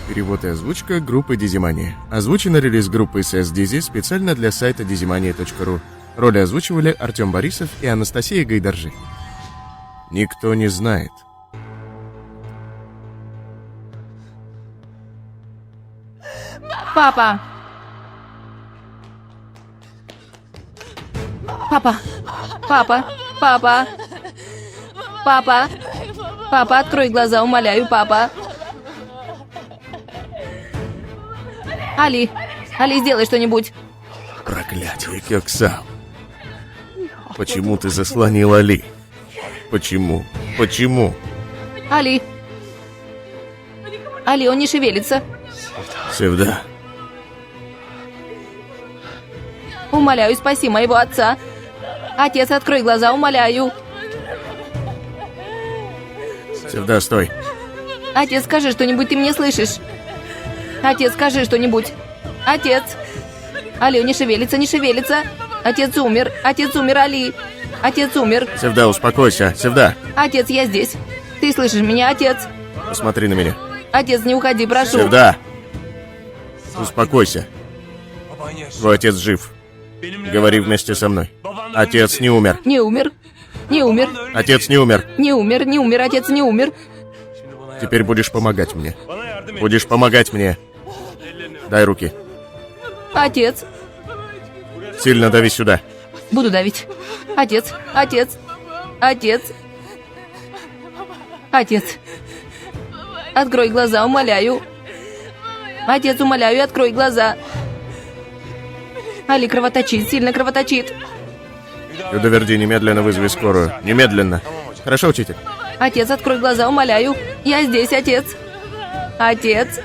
Перевод и озвучка группы Дизимания. Озвучено релиз-группой CS Дизи специально для сайта dizimania.ru. Роли озвучивали Артем Борисов и Анастасия Гайдаржи. Никто не знает. Папа! Папа! Папа! Папа! Папа! Папа, открой глаза, умоляю, папа! Али! Али, сделай что-нибудь! Проклятие, Кёксао. Почему ты заслонил Али? Почему? Почему? Али! Али, он не шевелится. Севда. Умоляю, спаси моего отца. Отец, открой глаза, умоляю. Севда, стой. Отец, скажи что-нибудь, ты меня слышишь? Отец, скажи что-нибудь. Отец. Али, он не шевелится, не шевелится. Отец умер, Али. Отец умер. Севда, успокойся. Севда. Отец, я здесь. Ты слышишь меня, отец? Посмотри на меня. Отец, не уходи, прошу. Севда. Успокойся. Твой отец жив. Говори вместе со мной. Отец не умер. Не умер. Не умер. Отец не умер. Не умер, не умер, отец не умер. Теперь будешь помогать мне. Будешь помогать мне. Дай руки. Отец. Сильно дави сюда. Буду давить. Отец, отец, отец. Отец. Открой глаза, умоляю. Отец, умоляю, открой глаза. Али кровоточит, сильно кровоточит. Юдоверди, немедленно вызови скорую. Немедленно. Хорошо, учитель? Отец, открой глаза, умоляю. Я здесь, отец. Отец.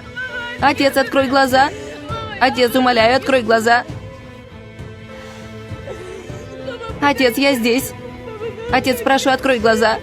Отец, открой глаза. Отец, умоляю, открой глаза. Отец, я здесь. Отец, прошу, открой глаза.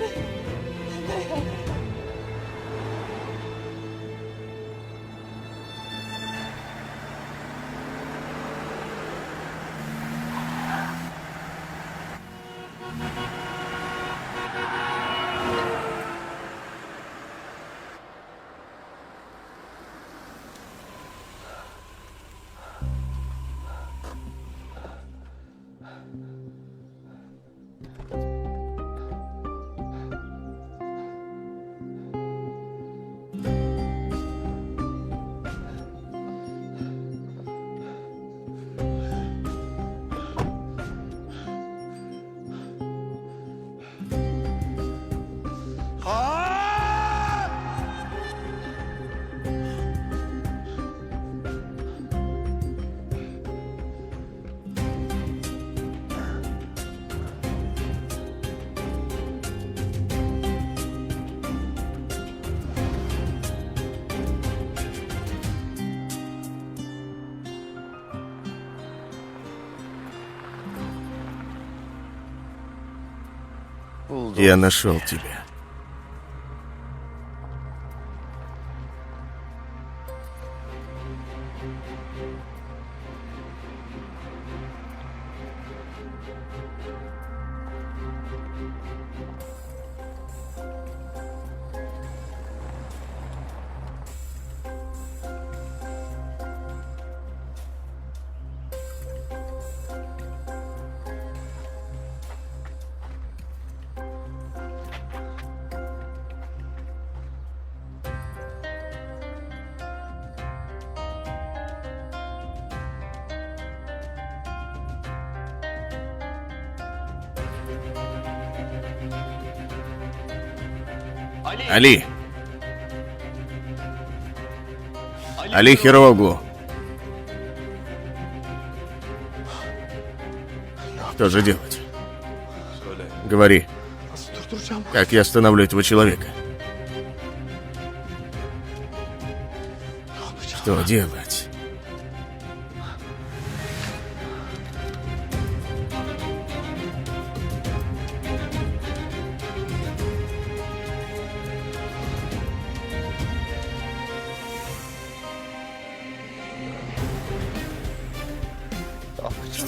Я нашел тебя. Али! Али Хироглу! Что же делать? Говори. Как я остановлю этого человека? Что делать?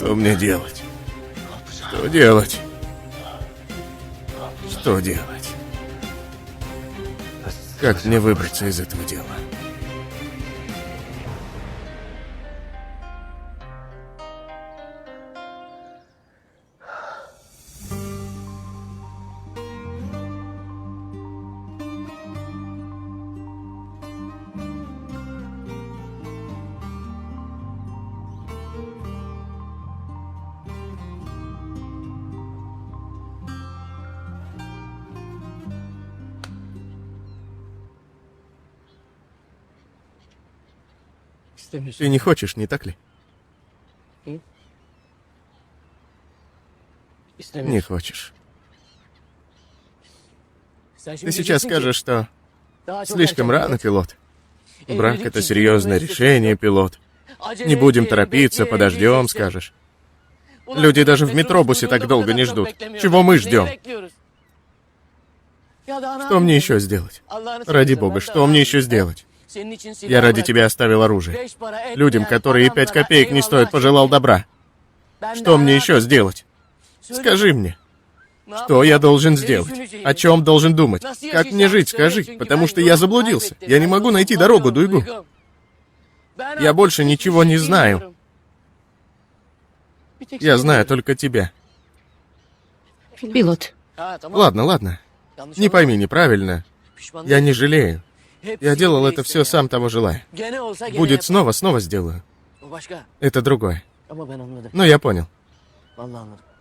Что мне делать? Что делать? Что делать? Как мне выбраться из этого дела? Ты не хочешь, не так ли? Не хочешь. Ты сейчас скажешь, что слишком рано, пилот. Брак — это серьезное решение, пилот. Не будем торопиться, подождем, скажешь. Люди даже в метробусе так долго не ждут. Чего мы ждем? Что мне еще сделать? Ради бога, что мне еще сделать? Я ради тебя оставил оружие. Людям, которые 5 копеек не стоят, пожелал добра. Что мне еще сделать? Скажи мне. Что я должен сделать? О чем должен думать? Как мне жить, скажи, потому что я заблудился. Я не могу найти дорогу, Дуйгу. Я больше ничего не знаю. Я знаю только тебя. Пилот. Ладно, ладно. Не пойми неправильно. Я не жалею. Я делал это все сам того желая. Будет снова сделаю. Это другое. Но я понял.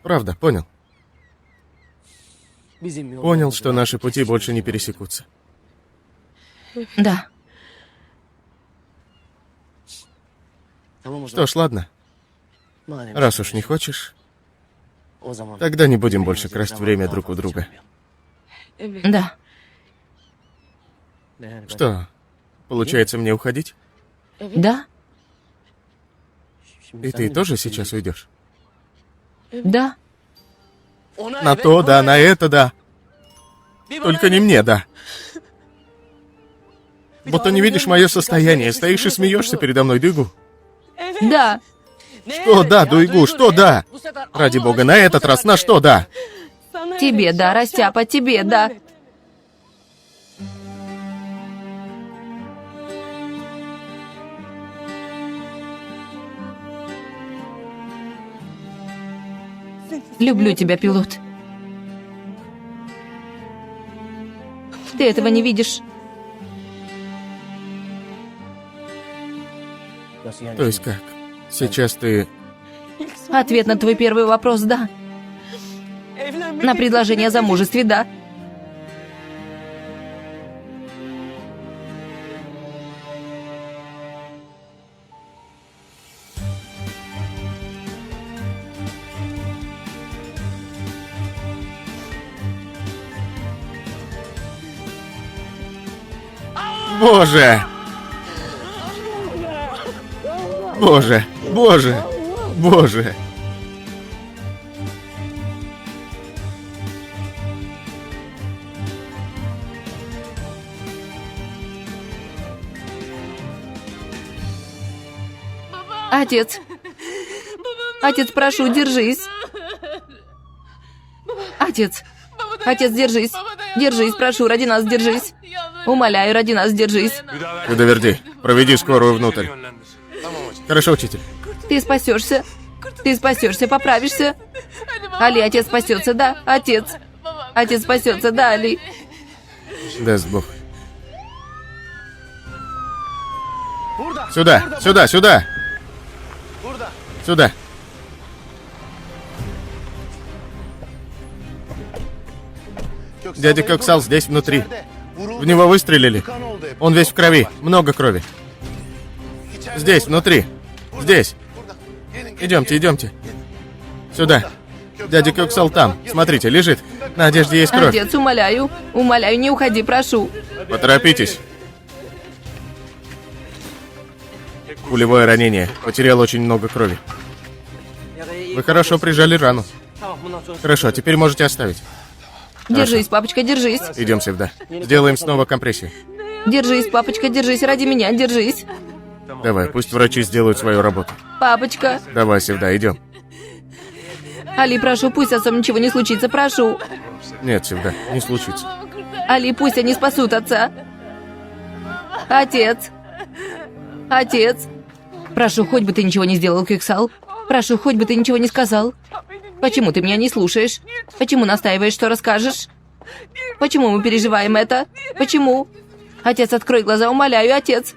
Правда, понял. Понял, что наши пути больше не пересекутся. Да. Что ж, ладно. Раз уж не хочешь, тогда не будем больше красть время друг у друга. Да. Что, получается мне уходить? Да. И ты тоже сейчас уйдешь? Да. На то да, на это да. Только не мне, да. Будто не видишь мое состояние, стоишь и смеешься передо мной, Дуйгу. Да. Что да, Дуйгу, что да? Ради бога, на этот раз на что да? Тебе да, Растяпа, тебе да. Люблю тебя, пилот. Ты этого не видишь. То есть как? Сейчас ты... Ответ на твой первый вопрос – да. На предложение о замужестве – да. Боже! Боже! Боже! Боже! Отец. Отец, прошу, держись. Отец. Отец, держись. Держись, прошу, ради нас держись. Умоляю, ради нас держись. Кудоверди, проведи скорую внутрь. Хорошо, учитель. Ты спасешься. Ты спасешься, поправишься. Али, отец спасется, да? Отец. Отец спасется, да, Али? Даст Бог. Сюда, сюда, сюда! Сюда. Дядя Коксал здесь внутри. В него выстрелили. Он весь в крови. Много крови. Здесь, внутри. Здесь. Идемте, идемте. Сюда. Дядя Коксал там. Смотрите, лежит. На одежде есть кровь. Отец, умоляю. Умоляю, не уходи, прошу. Поторопитесь. Пулевое ранение. Потерял очень много крови. Вы хорошо прижали рану. Хорошо, теперь можете оставить. Держись, папочка, держись. Идем сюда. Сделаем снова компрессию. Держись, папочка, держись, ради меня, держись. Давай, пусть врачи сделают свою работу. Папочка. Давай сюда, идем. Али, прошу, пусть с отцом ничего не случится, прошу. Нет, сюда, не случится. Али, пусть они спасут отца. Отец. Отец. Прошу, хоть бы ты ничего не сделал, Кексал. Прошу, хоть бы ты ничего не сказал. Почему ты меня не слушаешь? Почему настаиваешь, что расскажешь? Почему мы переживаем это? Почему? Отец, открой глаза, умоляю, отец.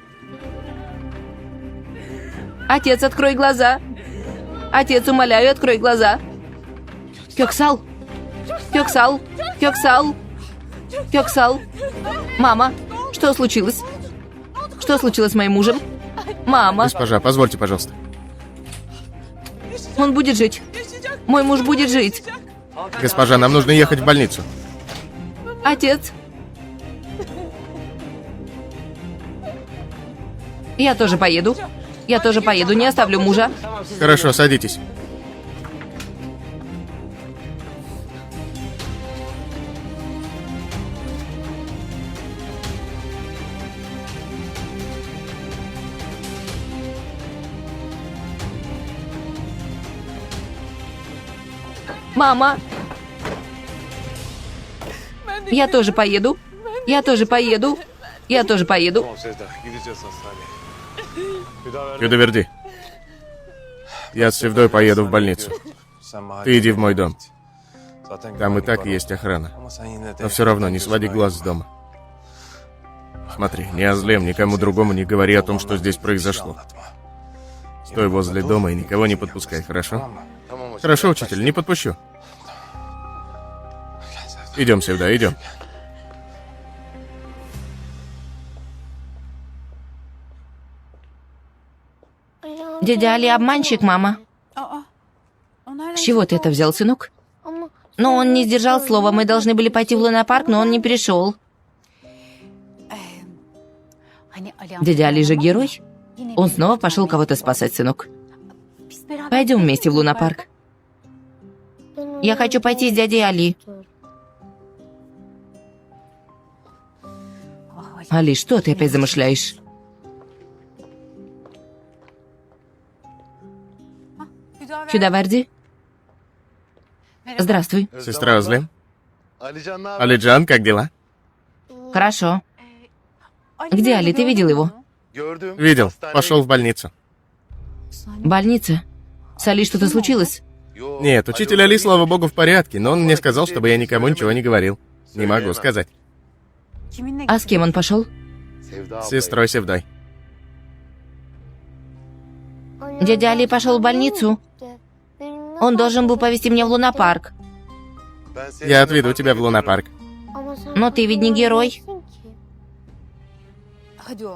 Отец, открой глаза. Отец, умоляю, открой глаза. Кёксал. Кёксал. Кёксал. Кёксал. Мама, что случилось? Что случилось с моим мужем? Мама, Госпожа, позвольте, пожалуйста. он будет жить. Мой муж будет жить. Госпожа, нам нужно ехать в больницу. Отец. Я тоже поеду. Я тоже поеду, не оставлю мужа. Хорошо, садитесь. Мама. Я тоже поеду. Я тоже поеду. Я тоже поеду. Хюдаверди. Я с Севдой поеду в больницу. Ты иди в мой дом. Там и так есть охрана. Но все равно не своди глаз с дома. Смотри, ни о злем, никому другому не говори о том, что здесь произошло. Стой возле дома и никого не подпускай, хорошо? Хорошо, учитель, не подпущу. Идем, Севда, идем. Дядя Али обманщик, мама. С чего ты это взял, сынок? Но он не сдержал слова. Мы должны были пойти в лунопарк, но он не пришел. Дядя Али же герой. Он снова пошел кого-то спасать, сынок. Пойдем вместе в лунопарк. Я хочу пойти с дядей Али. Али, что ты опять замышляешь? Хюдаверди? Здравствуй. Сестра Озлем? Алиджан, как дела? Хорошо. Где Али? Ты видел его? Видел, пошел в больницу. Больница? С Али что-то случилось? Нет, учитель Али, слава богу, в порядке, но он мне сказал, чтобы я никому ничего не говорил. Не могу сказать. А с кем он пошел? С сестрой Севдой. Дядя Али пошел в больницу. Он должен был повезти меня в лунопарк. Я отведу тебя в лунопарк. Но ты ведь не герой.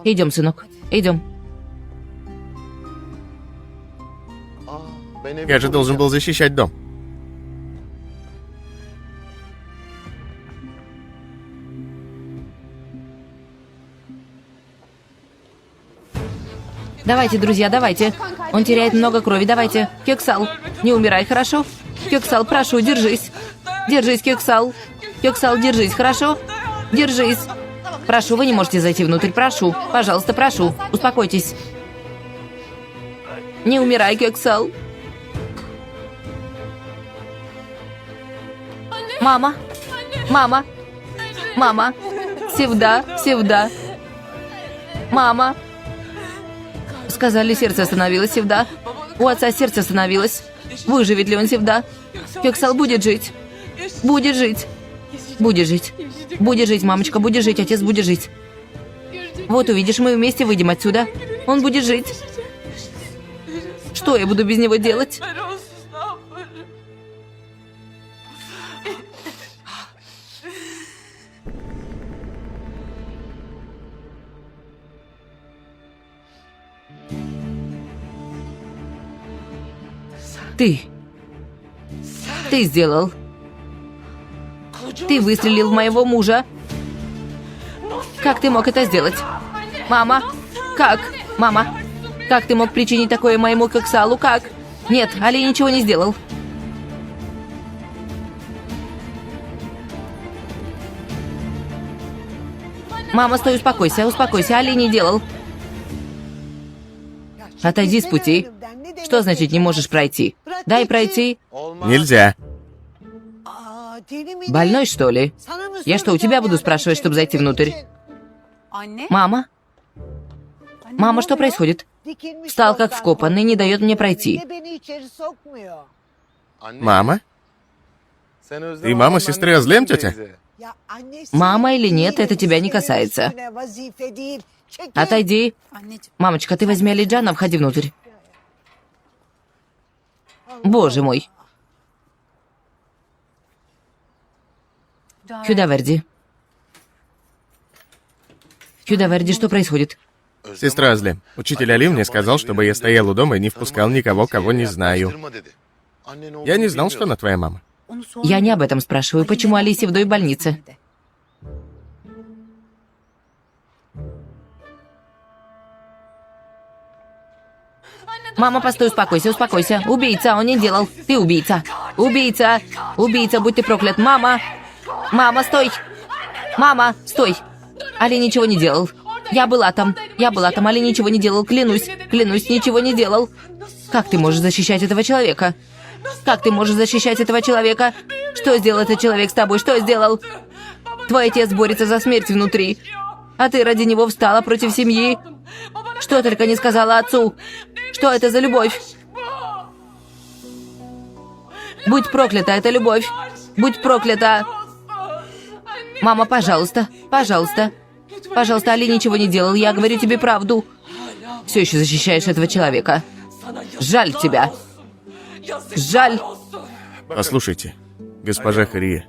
Идем, сынок, идем. Я же должен был защищать дом. Давайте, друзья, давайте. Он теряет много крови, давайте. Кексал, не умирай, хорошо? Кексал, прошу, держись. Держись, Кексал. Кексал, держись, хорошо? Держись. Прошу, вы не можете зайти внутрь, прошу. Пожалуйста, прошу, успокойтесь. Не умирай, Кексал. Мама. Мама. Мама. Севда, Севда. Мама. Сказали, сердце остановилось, Севда. У отца сердце остановилось. Выживет ли он, Севда? Кексал будет жить. Будет жить. Будет жить. Будет жить, мамочка, будет жить, отец будет жить. Вот увидишь, мы вместе выйдем отсюда. Он будет жить. Что я буду без него делать? Ты сделал. Ты выстрелил в моего мужа. Как ты мог это сделать? Мама, как? Мама, как ты мог причинить такое моему Кексалу? Как? Нет, Али ничего не сделал. Мама, стой, успокойся, успокойся, Али не делал. Отойди с пути. Что значит не можешь пройти? Дай пройти. Нельзя. Больной, что ли? Я что, у тебя буду спрашивать, чтобы зайти внутрь? Мама? Мама, что происходит? Встал как вкопанный, не дает мне пройти. Мама? Ты мама сестры Озлем, тетя? Мама или нет, это тебя не касается. Отойди. Мамочка, ты возьми Алиджана, входи внутрь. Боже мой. Хюдаверди. Хюдаверди, что происходит? Сестра Азлем, учитель Али мне сказал, чтобы я стоял у дома и не впускал никого, кого не знаю. Я не знал, что она твоя мама. Я не об этом спрашиваю. Почему Али Севдой в больнице? Мама, постой, успокойся, успокойся. Убийца, он не делал. Ты убийца. Убийца. Убийца, будь ты проклят. Мама. Мама, стой. Мама, стой. Али ничего не делал. Я была там. Али ничего не делал. Клянусь. Клянусь, ничего не делал. Как ты можешь защищать этого человека? Как ты можешь защищать этого человека? Что сделал этот человек с тобой? Что сделал? Твой отец борется за смерть внутри. А ты ради него встала против семьи. Что только не сказала отцу. Что это за любовь? Будь проклята, это любовь. Будь проклята. Мама, пожалуйста, пожалуйста. Пожалуйста, Али ничего не делал. Я говорю тебе правду. Все еще защищаешь этого человека. Жаль тебя. Жаль. Послушайте, госпожа Харие,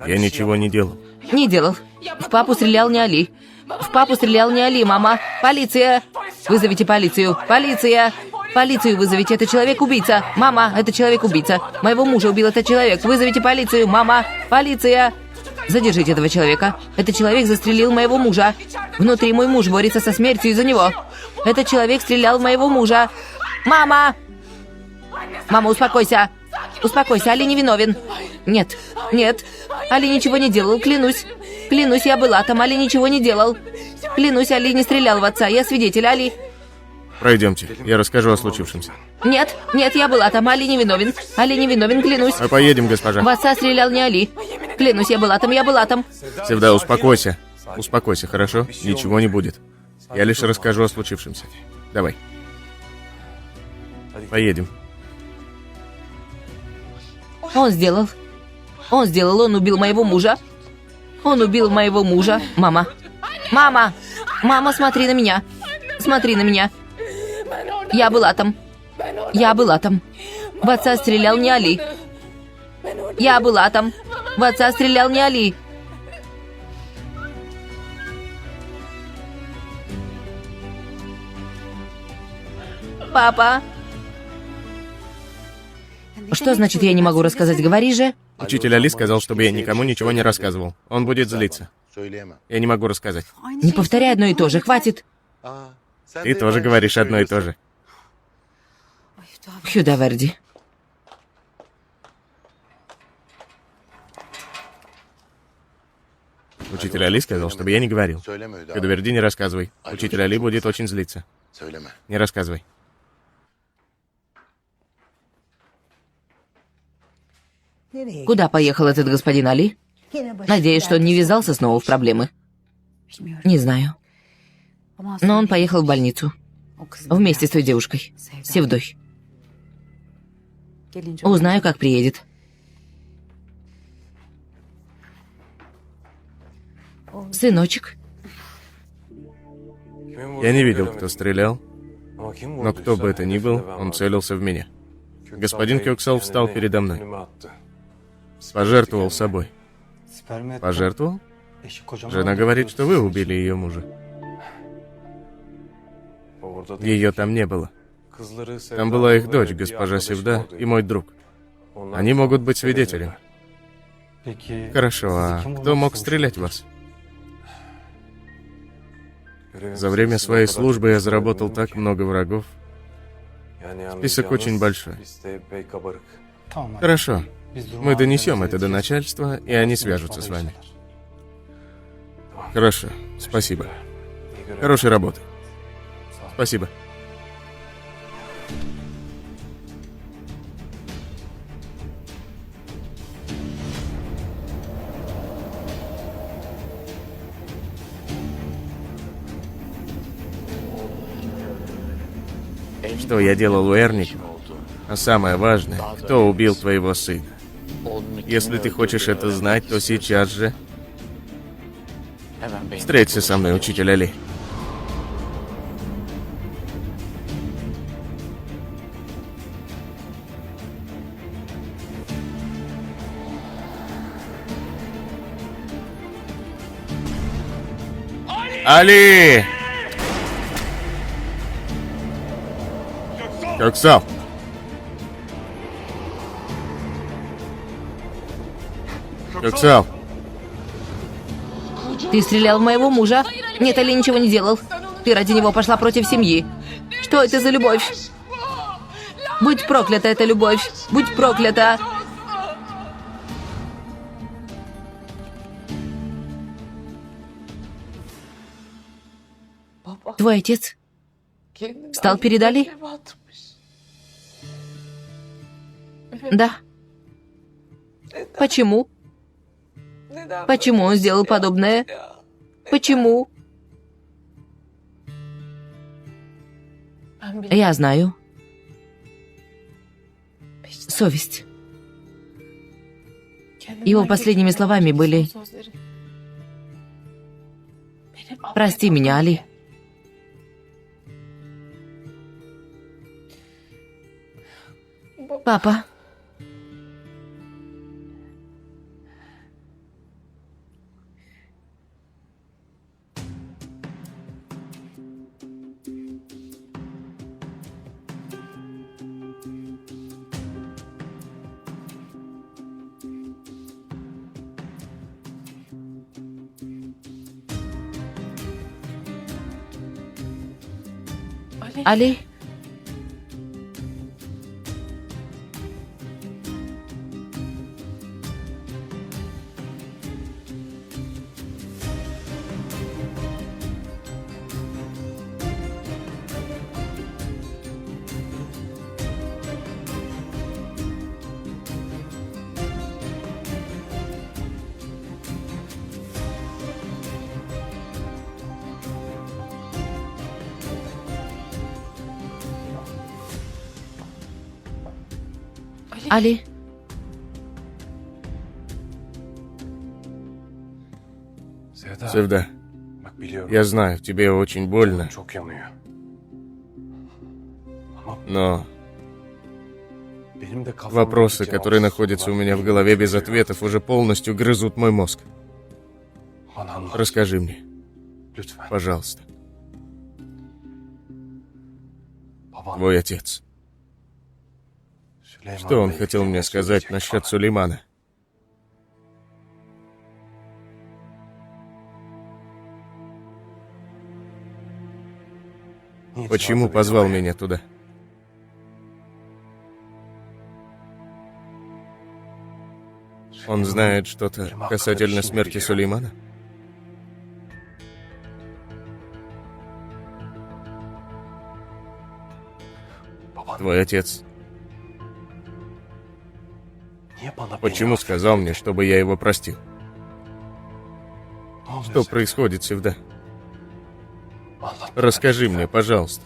я ничего не делал. Не делал. В папу стрелял не Али. В папу стрелял не Али, мама. Полиция. Вызовите полицию. Полиция. Полицию вызовите. Это человек-убийца. Мама, это человек-убийца. Моего мужа убил этот человек. Вызовите полицию. Мама. Полиция. Задержите этого человека. Этот человек застрелил моего мужа. Внутри мой муж борется со смертью из-за него. Этот человек стрелял в моего мужа. Мама. Мама, успокойся. Успокойся, Али невиновен. Нет, нет. Али ничего не делал, клянусь. Клянусь, я была там, Али ничего не делал. Клянусь, Али не стрелял в отца, я свидетель, Али. Пройдемте, я расскажу о случившемся. Нет, нет, я была там, Али невиновен. Али невиновен, клянусь. Мы поедем, госпожа. В отца стрелял не Али. Клянусь, я была там, я была там. Севда, успокойся. Успокойся, хорошо? Ничего не будет. Я лишь расскажу о случившемся. Давай. Поедем. Он сделал, он убил моего мужа. Он убил моего мужа. Мама. Мама. Мама, смотри на меня. Смотри на меня. Я была там. Я была там. В отца стрелял не Али. Я была там. В отца стрелял не Али. Папа. Что значит, я не могу рассказать? Говори же. Учитель Али сказал, чтобы я никому ничего не рассказывал. Он будет злиться. Я не могу рассказать. Не повторяй одно и то же, хватит. Ты тоже говоришь одно и то же. Хюдаверди. Учитель Али сказал, чтобы я не говорил. Хюдаверди, не рассказывай. Учитель Али будет очень злиться. Не рассказывай. Куда поехал этот господин Али? Надеюсь, что он не ввязался снова в проблемы. Не знаю. Но он поехал в больницу. Вместе с той девушкой. Севдой. Узнаю, как приедет. Сыночек. Я не видел, кто стрелял, но кто бы это ни был, он целился в меня. Господин Кёксал встал передо мной. Пожертвовал собой. Пожертвовал? Жена говорит, что вы убили ее мужа. Ее там не было. Там была их дочь, госпожа Севда, и мой друг. Они могут быть свидетелем. Хорошо, а кто мог стрелять в вас? За время своей службы я заработал так много врагов. Список очень большой. Хорошо. Мы донесем это до начальства, и они свяжутся с вами. Хорошо. Спасибо. Хорошей работы. Спасибо. Что я делал у Эрника? А самое важное, кто убил твоего сына? Если ты хочешь это знать, то сейчас же встреться со мной, учитель Али. Али! Кёксал! Кёксал! Ты стрелял в моего мужа. Нет, Али ничего не делал. Ты ради него пошла против семьи. Что это за любовь? Будь проклята эта любовь. Будь проклята. Твой отец стал перед Али? Да. Почему? Почему он сделал подобное? Почему? Я знаю. Совесть. Его последними словами были: «Прости меня, Али». Папа. Али. Али. Севда, я знаю, тебе очень больно, но вопросы, которые находятся у меня в голове без ответов, уже полностью грызут мой мозг. Расскажи мне, пожалуйста. Твой отец. Что он хотел мне сказать насчет Сулеймана? Почему позвал меня туда? Он знает что-то касательно смерти Сулеймана? Твой отец. Почему сказал мне, чтобы я его простил? Что происходит, Севда? Расскажи мне, пожалуйста.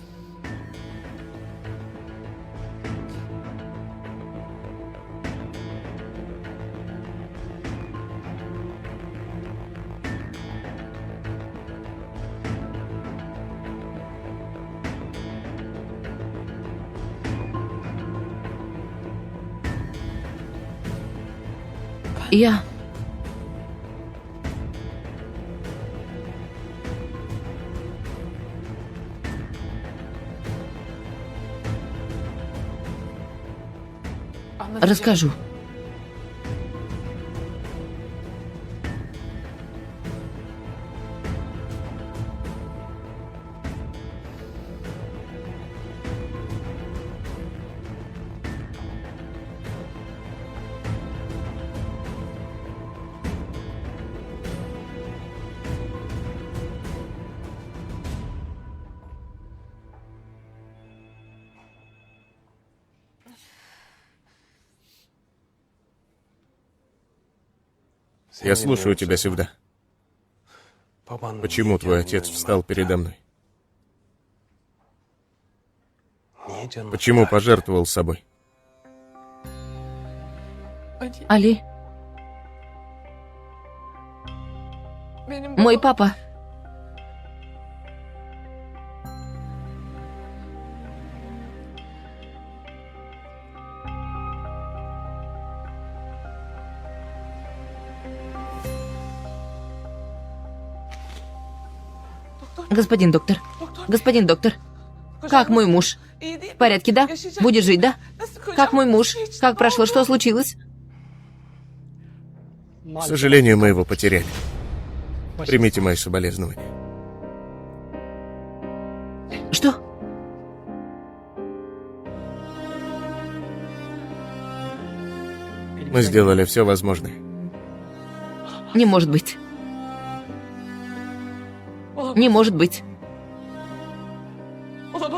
Я... Расскажу. Я слушаю тебя, Севда. Почему твой отец встал передо мной? Почему пожертвовал собой? Али. Мой папа. Господин доктор, как мой муж? В порядке, да? Будешь жить, да? Как мой муж? Как прошло? Что случилось? К сожалению, мы его потеряли. Примите мои соболезнования. Что? Мы сделали все возможное. Не может быть. Не может быть.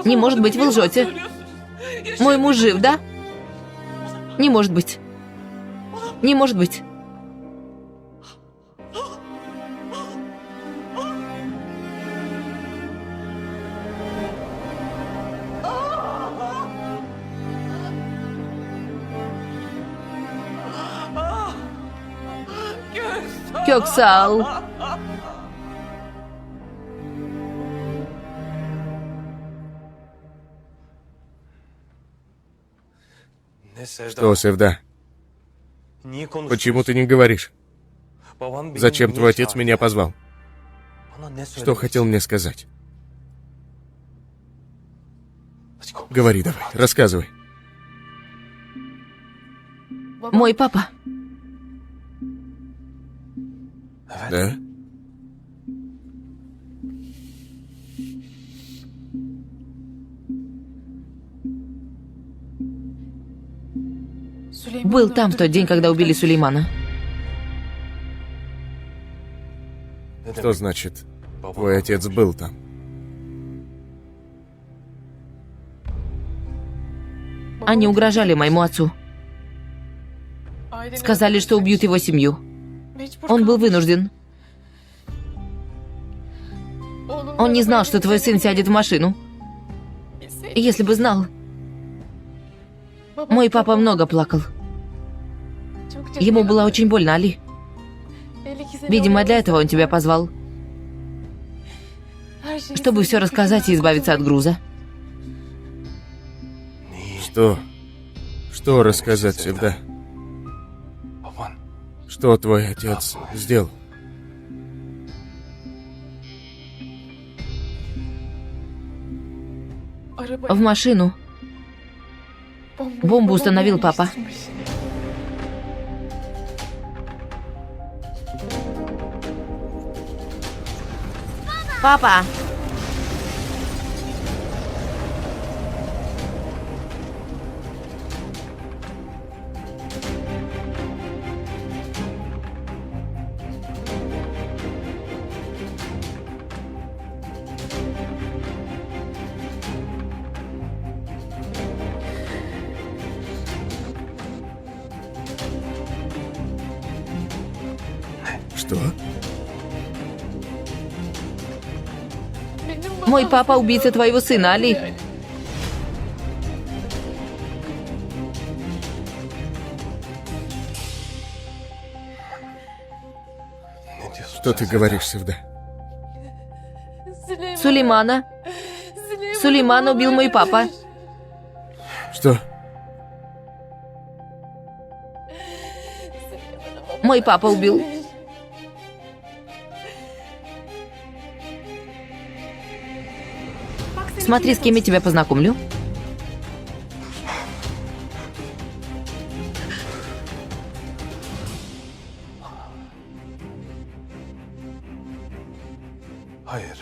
Не может быть, вы лжете. Мой муж жив, да? Не может быть. Не может быть. Кёксал. Что, Севда? Почему ты не говоришь? Зачем твой отец меня позвал? Что хотел мне сказать? Говори давай, рассказывай. Мой папа. Да? Был там в тот день, когда убили Сулеймана. Что значит, твой отец был там? Они угрожали моему отцу. Сказали, что убьют его семью. Он был вынужден. Он не знал, что твой сын сядет в машину. Если бы знал. Мой папа много плакал. Ему было очень больно, Али. Видимо, для этого он тебя позвал. Чтобы все рассказать и избавиться от груза. Что? Что рассказать, Севда? Что твой отец сделал? В машину. Бомбу установил папа. Папа! Что? Мой папа убийца твоего сына, Али. Что ты говоришь, Севда? Сулеймана. Сулеймана убил мой папа. Что? Мой папа убил. Смотри, с кем я тебя познакомлю.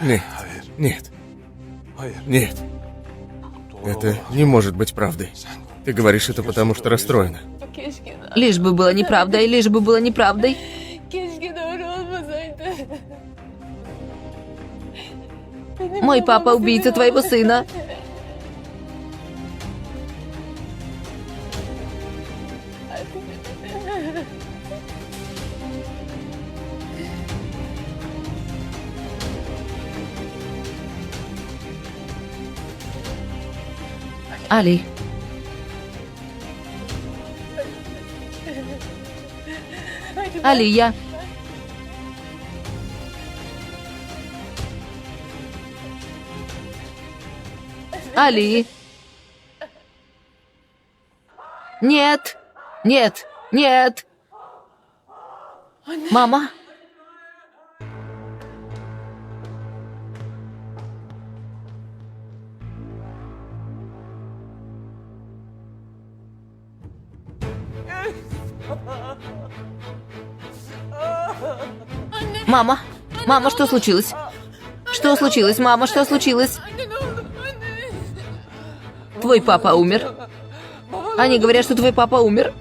Нет, нет, нет. Это не может быть правдой. Ты говоришь это потому, что расстроена. Лишь бы было неправдой, лишь бы было неправдой. Мой папа убийца твоего сына. Али. Али, я... Али. Нет. Нет. Нет. Мама. Мама, мама, что случилось? Что случилось, мама, что случилось? Твой папа умер. Они говорят, что твой папа умер.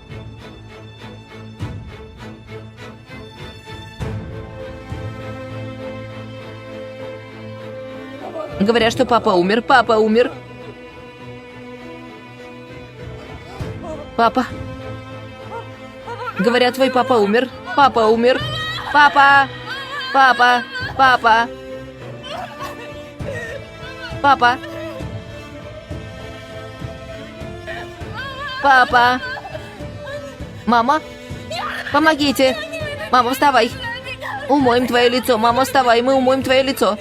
Говорят, что папа умер. Папа умер. Папа. Говорят, твой папа умер. Папа умер. Папа. Папа. Папа. Папа. Папа. Мама. Помогите. Мама, вставай. Умоем твое лицо. Мама, вставай. Мы умоем твое лицо.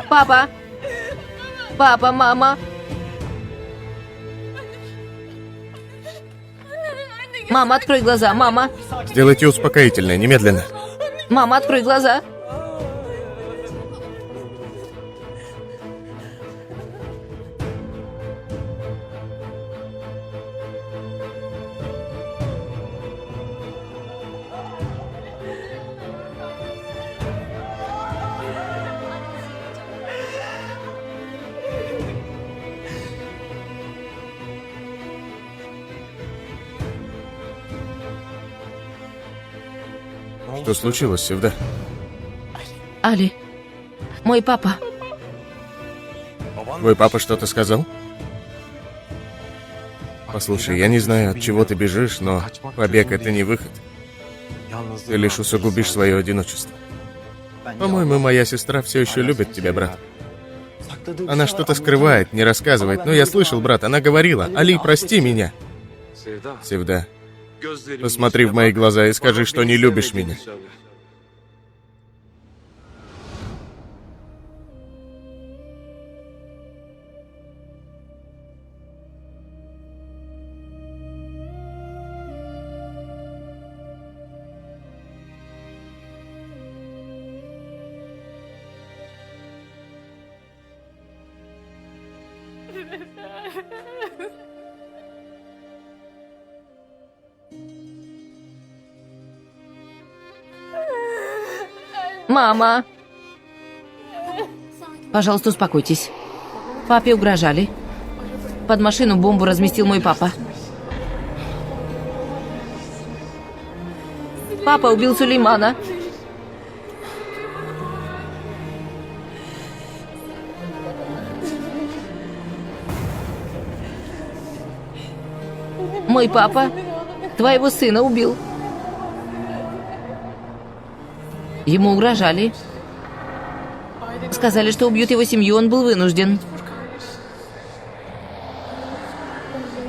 Папа. Папа, мама. Мама, открой глаза. Мама. Сделайте успокоительное, немедленно. Мама, открой глаза. Что случилось, Севда? Али. Мой папа. Твой папа что-то сказал? Послушай, я не знаю, от чего ты бежишь, но побег — это не выход. Ты лишь усугубишь свое одиночество. По-моему, моя сестра все еще любит тебя, брат. Она что-то скрывает, не рассказывает. Но я слышал, брат, она говорила: «Али, прости меня». Севда, посмотри в мои глаза и скажи, что не любишь меня. Мама. Пожалуйста, успокойтесь. Папе угрожали. Под машину бомбу разместил мой папа. Папа убил Сулеймана. Мой папа твоего сына убил. Ему угрожали. Сказали, что убьют его семью, он был вынужден.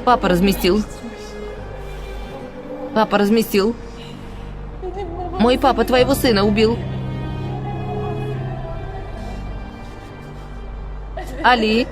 Папа разместил. Папа разместил. Мой папа твоего сына убил. Али.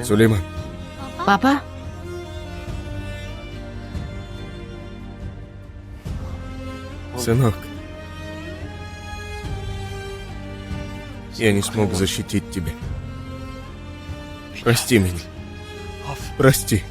Сулейман, Папа? сынок, я не смог защитить тебя. Прости меня. Прости.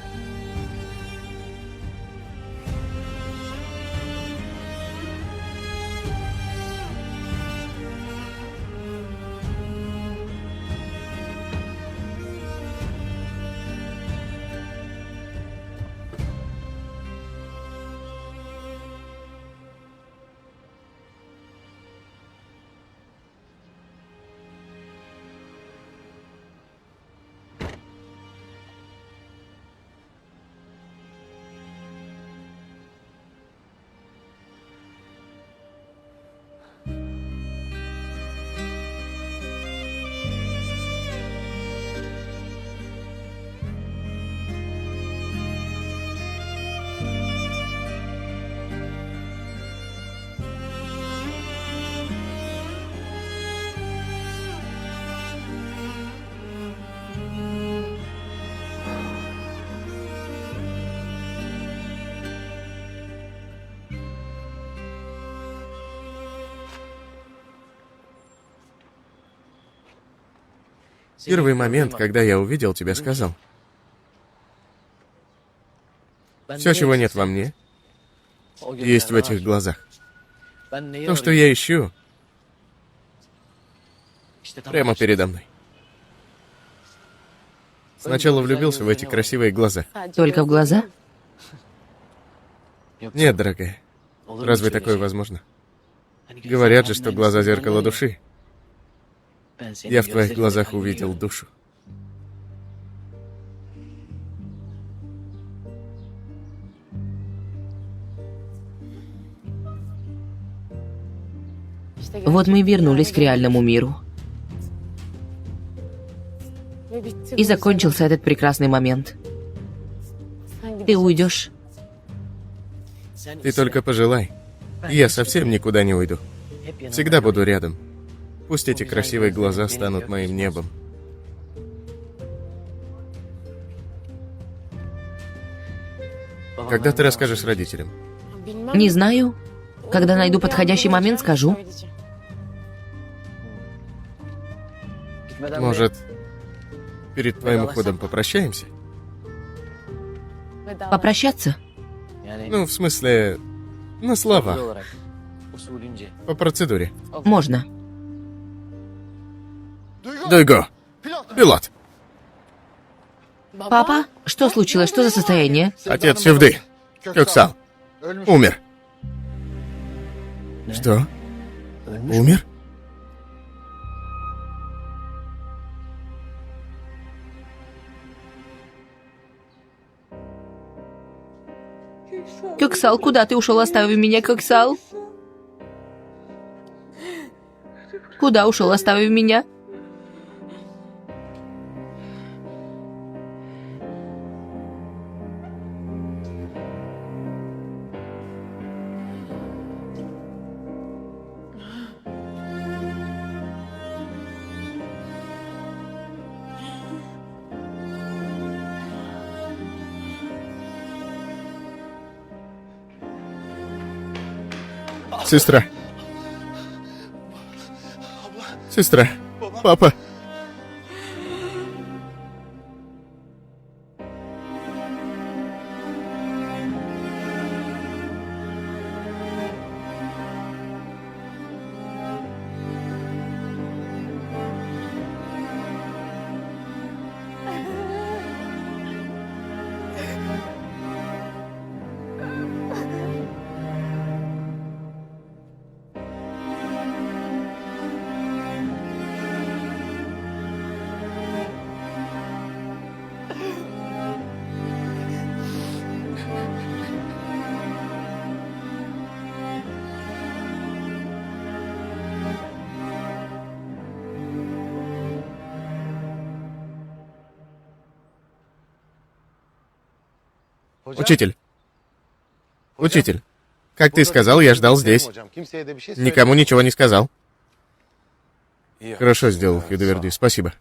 Первый момент, когда я увидел тебя, сказал: все, чего нет во мне, есть в этих глазах. То, что я ищу, прямо передо мной. Сначала влюбился в эти красивые глаза. Только в глаза? Нет, дорогая, разве такое возможно? Говорят же, что глаза — зеркало души. Я в твоих глазах увидел душу. Вот мы и вернулись к реальному миру. И закончился этот прекрасный момент. Ты уйдешь. Ты только пожелай. Я совсем никуда не уйду. Всегда буду рядом. Пусть эти красивые глаза станут моим небом. Когда ты расскажешь родителям? Не знаю. Когда найду подходящий момент, скажу. Может, перед твоим уходом попрощаемся? Попрощаться? Ну, в смысле, на словах, по процедуре. Можно. Дойго! Пилот! Папа, что случилось? Что за состояние? Отец Севды, Кёксал, умер. Что? Умер? Кёксал, куда ты ушел, оставив меня, Кёксал? Куда ушел, оставив меня? Сестра. Сестра. Папа. Учитель. Учитель. Как ты сказал, я ждал здесь. Никому ничего не сказал. Хорошо сделал, Хюдеверди, спасибо.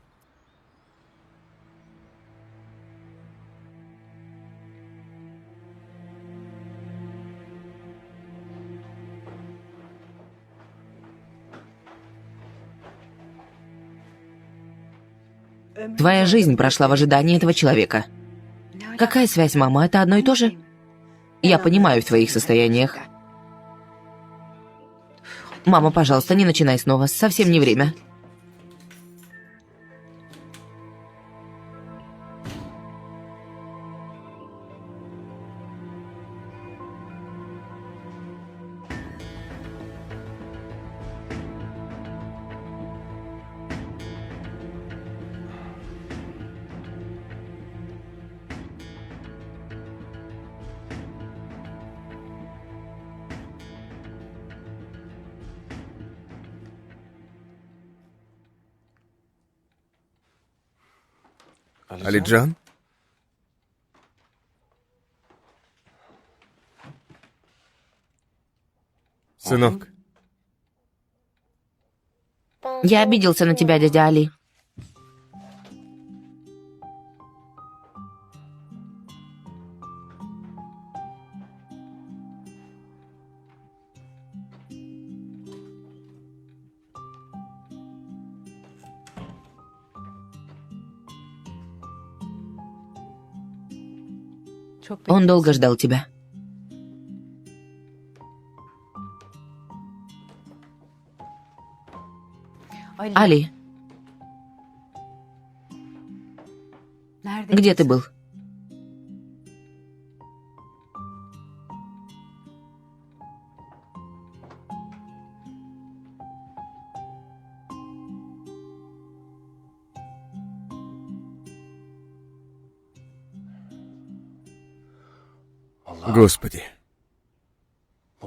Твоя жизнь прошла в ожидании этого человека. Какая связь, мама? Это одно и то же? Я понимаю в твоих состояниях. Мама, пожалуйста, не начинай снова. Совсем не время. Алиджан? Сынок, Я обиделся на тебя, дядя Али. Он долго ждал тебя. Али, где ты был? Господи,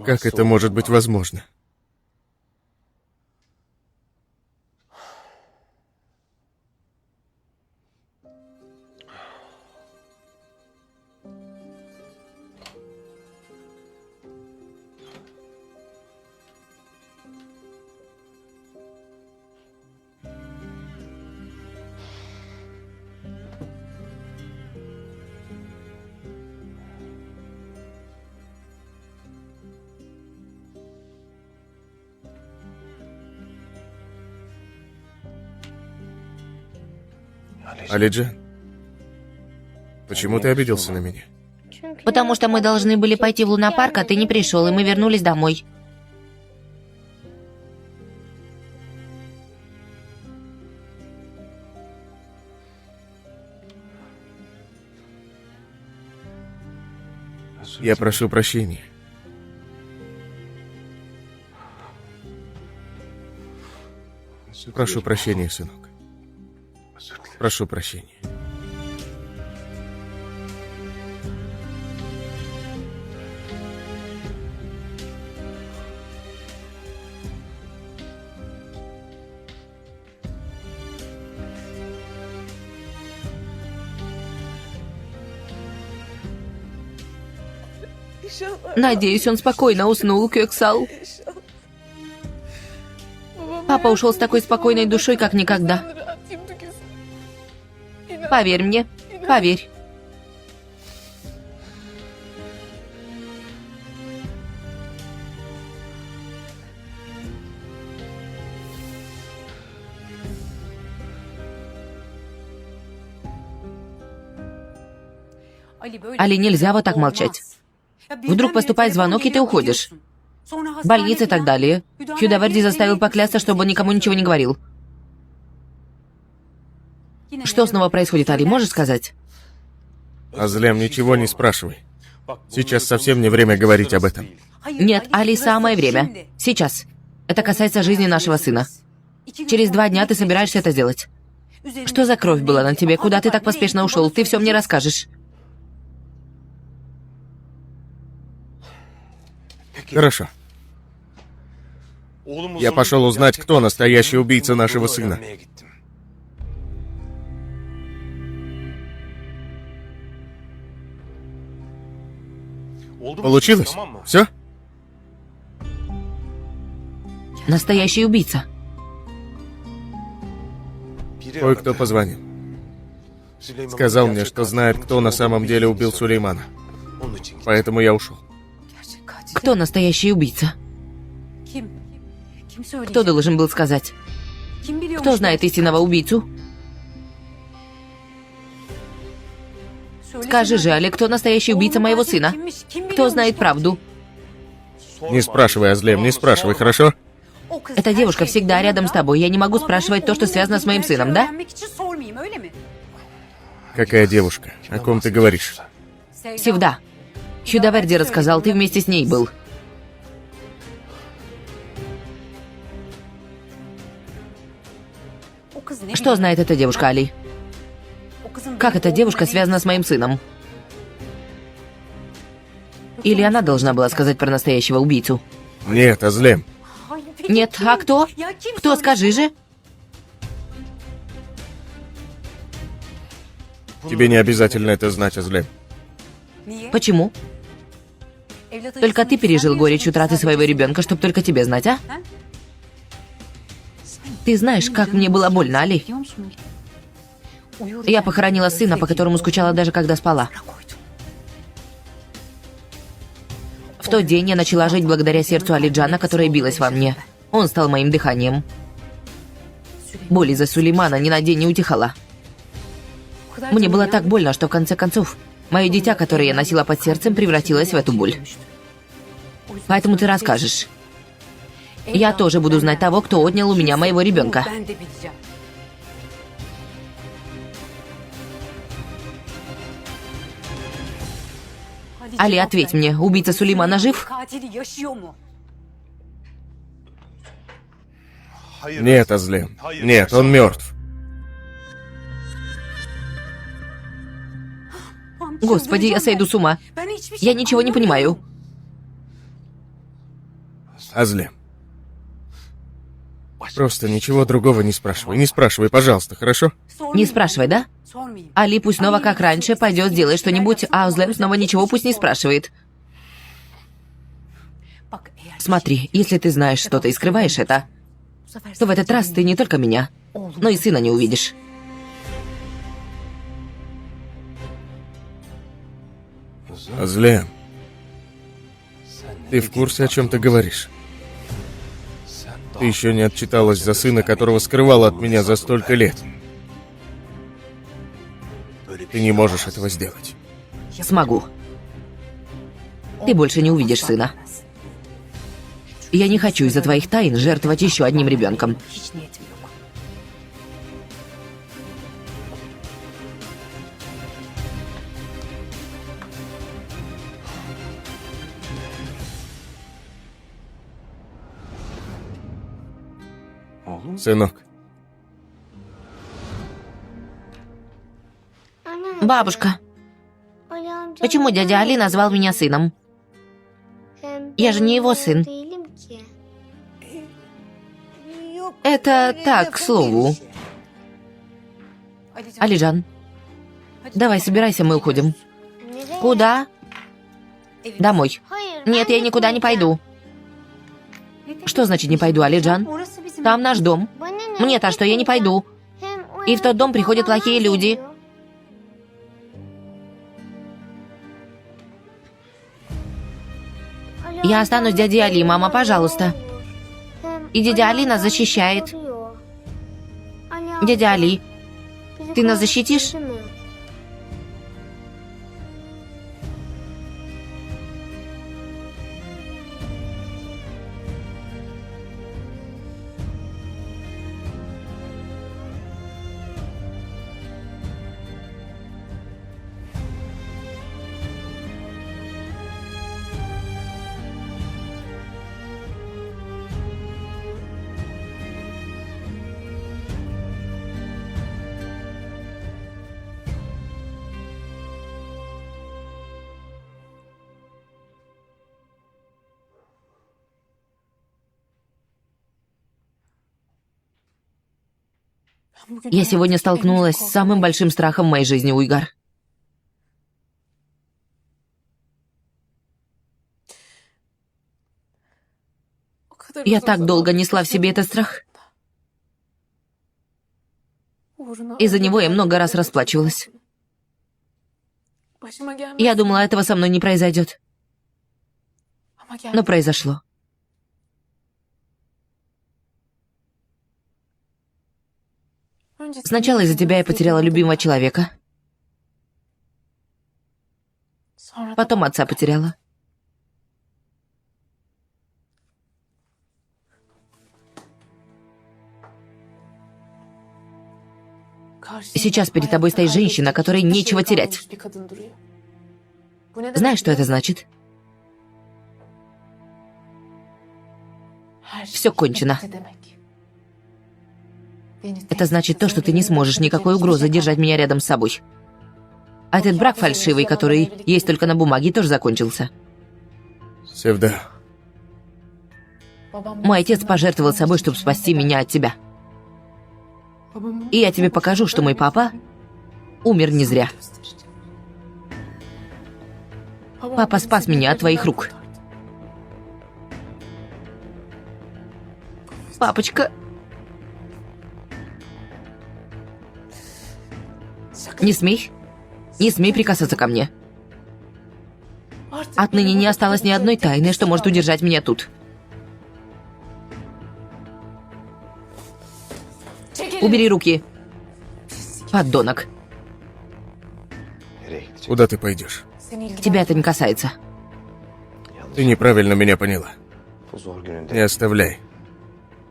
как это может быть возможно? Алиджан, почему ты обиделся на меня? Потому что мы должны были пойти в лунопарк, а ты не пришел, и мы вернулись домой. Я прошу прощения. Прошу прощения, сынок. Прошу прощения. Надеюсь, он спокойно уснул, Кёксал. Папа ушел с такой спокойной душой, как никогда. Поверь мне, поверь. Али, нельзя вот так молчать. Вдруг поступает звонок, и ты уходишь. Больница и так далее. Хюдаверди заставил поклясться, чтобы он никому ничего не говорил. Что снова происходит, Али, можешь сказать? Азлем, ничего не спрашивай. Сейчас совсем не время говорить об этом. Нет, Али, самое время. Сейчас. Это касается жизни нашего сына. Через 2 дня ты собираешься это сделать. Что за кровь была на тебе? Куда ты так поспешно ушел? Ты все мне расскажешь. Хорошо. Я пошел узнать, кто настоящий убийца нашего сына. Получилось? Все? Настоящий убийца. Кое-кто позвонил. Сказал мне, что знает, кто на самом деле убил Сулеймана. Поэтому я ушел. Кто настоящий убийца? Кто должен был сказать? Кто знает истинного убийцу? Скажи же, Али, кто настоящий убийца моего сына? Кто знает правду? Не спрашивай, Азлем, не спрашивай, хорошо? Эта девушка всегда рядом с тобой. Я не могу спрашивать то, что связано с моим сыном, да? Какая девушка? О ком ты говоришь? Севда. Хюдаверди рассказал, ты вместе с ней был. Что знает эта девушка, Али? Как эта девушка связана с моим сыном? Или она должна была сказать про настоящего убийцу? Нет, Азлем. Нет, а кто? Кто, скажи же? Тебе не обязательно это знать, Азлем. Почему? Только ты пережил горечь утраты своего ребенка, чтобы только тебе знать, а? Ты знаешь, как мне было больно, Али? Я похоронила сына, по которому скучала даже когда спала. В тот день я начала жить благодаря сердцу Алиджана, которое билось во мне. Он стал моим дыханием. Боль из-за Сулеймана ни на день не утихала. Мне было так больно, что в конце концов Мое дитя, которое я носила под сердцем, превратилось в эту боль. Поэтому ты расскажешь. Я тоже буду знать того, кто отнял у меня моего ребенка. Али, ответь мне, убийца Сулеймана жив? Нет, Азлен. Нет, он мертв. Господи, я сойду с ума. Я ничего не понимаю. Азлен. Просто ничего другого не спрашивай. Не спрашивай, пожалуйста, хорошо? Не спрашивай, да? Али пусть снова как раньше пойдет, сделает что-нибудь, а Азлем снова ничего пусть не спрашивает. Смотри, если ты знаешь что-то и скрываешь это, то в этот раз ты не только меня, но и сына не увидишь. Азлен. Ты в курсе, о чем ты говоришь? Ты еще не отчиталась за сына, которого скрывала от меня за столько лет. Ты не можешь этого сделать. Смогу. Ты больше не увидишь сына. Я не хочу из-за твоих тайн жертвовать еще одним ребенком. Сынок, Бабушка, почему дядя Али назвал меня сыном? Я же не его сын. Это так, к слову. Алижан, давай собирайся, мы уходим. Куда? Домой. Нет, я никуда не пойду. Что значит не пойду, Алиджан? Там наш дом. Мне-то что, я не пойду. И в тот дом приходят плохие люди. Я останусь с дядей Али, мама, пожалуйста. И дядя Али нас защищает. Дядя Али, ты нас защитишь? Я сегодня столкнулась с самым большим страхом в моей жизни, Уйгар. Я так долго несла в себе этот страх. Из-за него я много раз расплачивалась. Я думала, этого со мной не произойдет. Но произошло. Сначала из-за тебя я потеряла любимого человека. Потом отца потеряла. Сейчас перед тобой стоит женщина, которой нечего терять. Знаешь, что это значит? Все кончено. Это значит то, что ты не сможешь никакой угрозы держать меня рядом с собой. А этот брак фальшивый, который есть только на бумаге, тоже закончился. Севда. Мой отец пожертвовал собой, чтобы спасти меня от тебя. И я тебе покажу, что мой папа умер не зря. Папа спас меня от твоих рук. Папочка... Не смей прикасаться ко мне. Отныне не осталось ни одной тайны, что может удержать меня тут. Убери руки, подонок. Куда ты пойдешь? Тебя это не касается. Ты неправильно меня поняла. Не оставляй.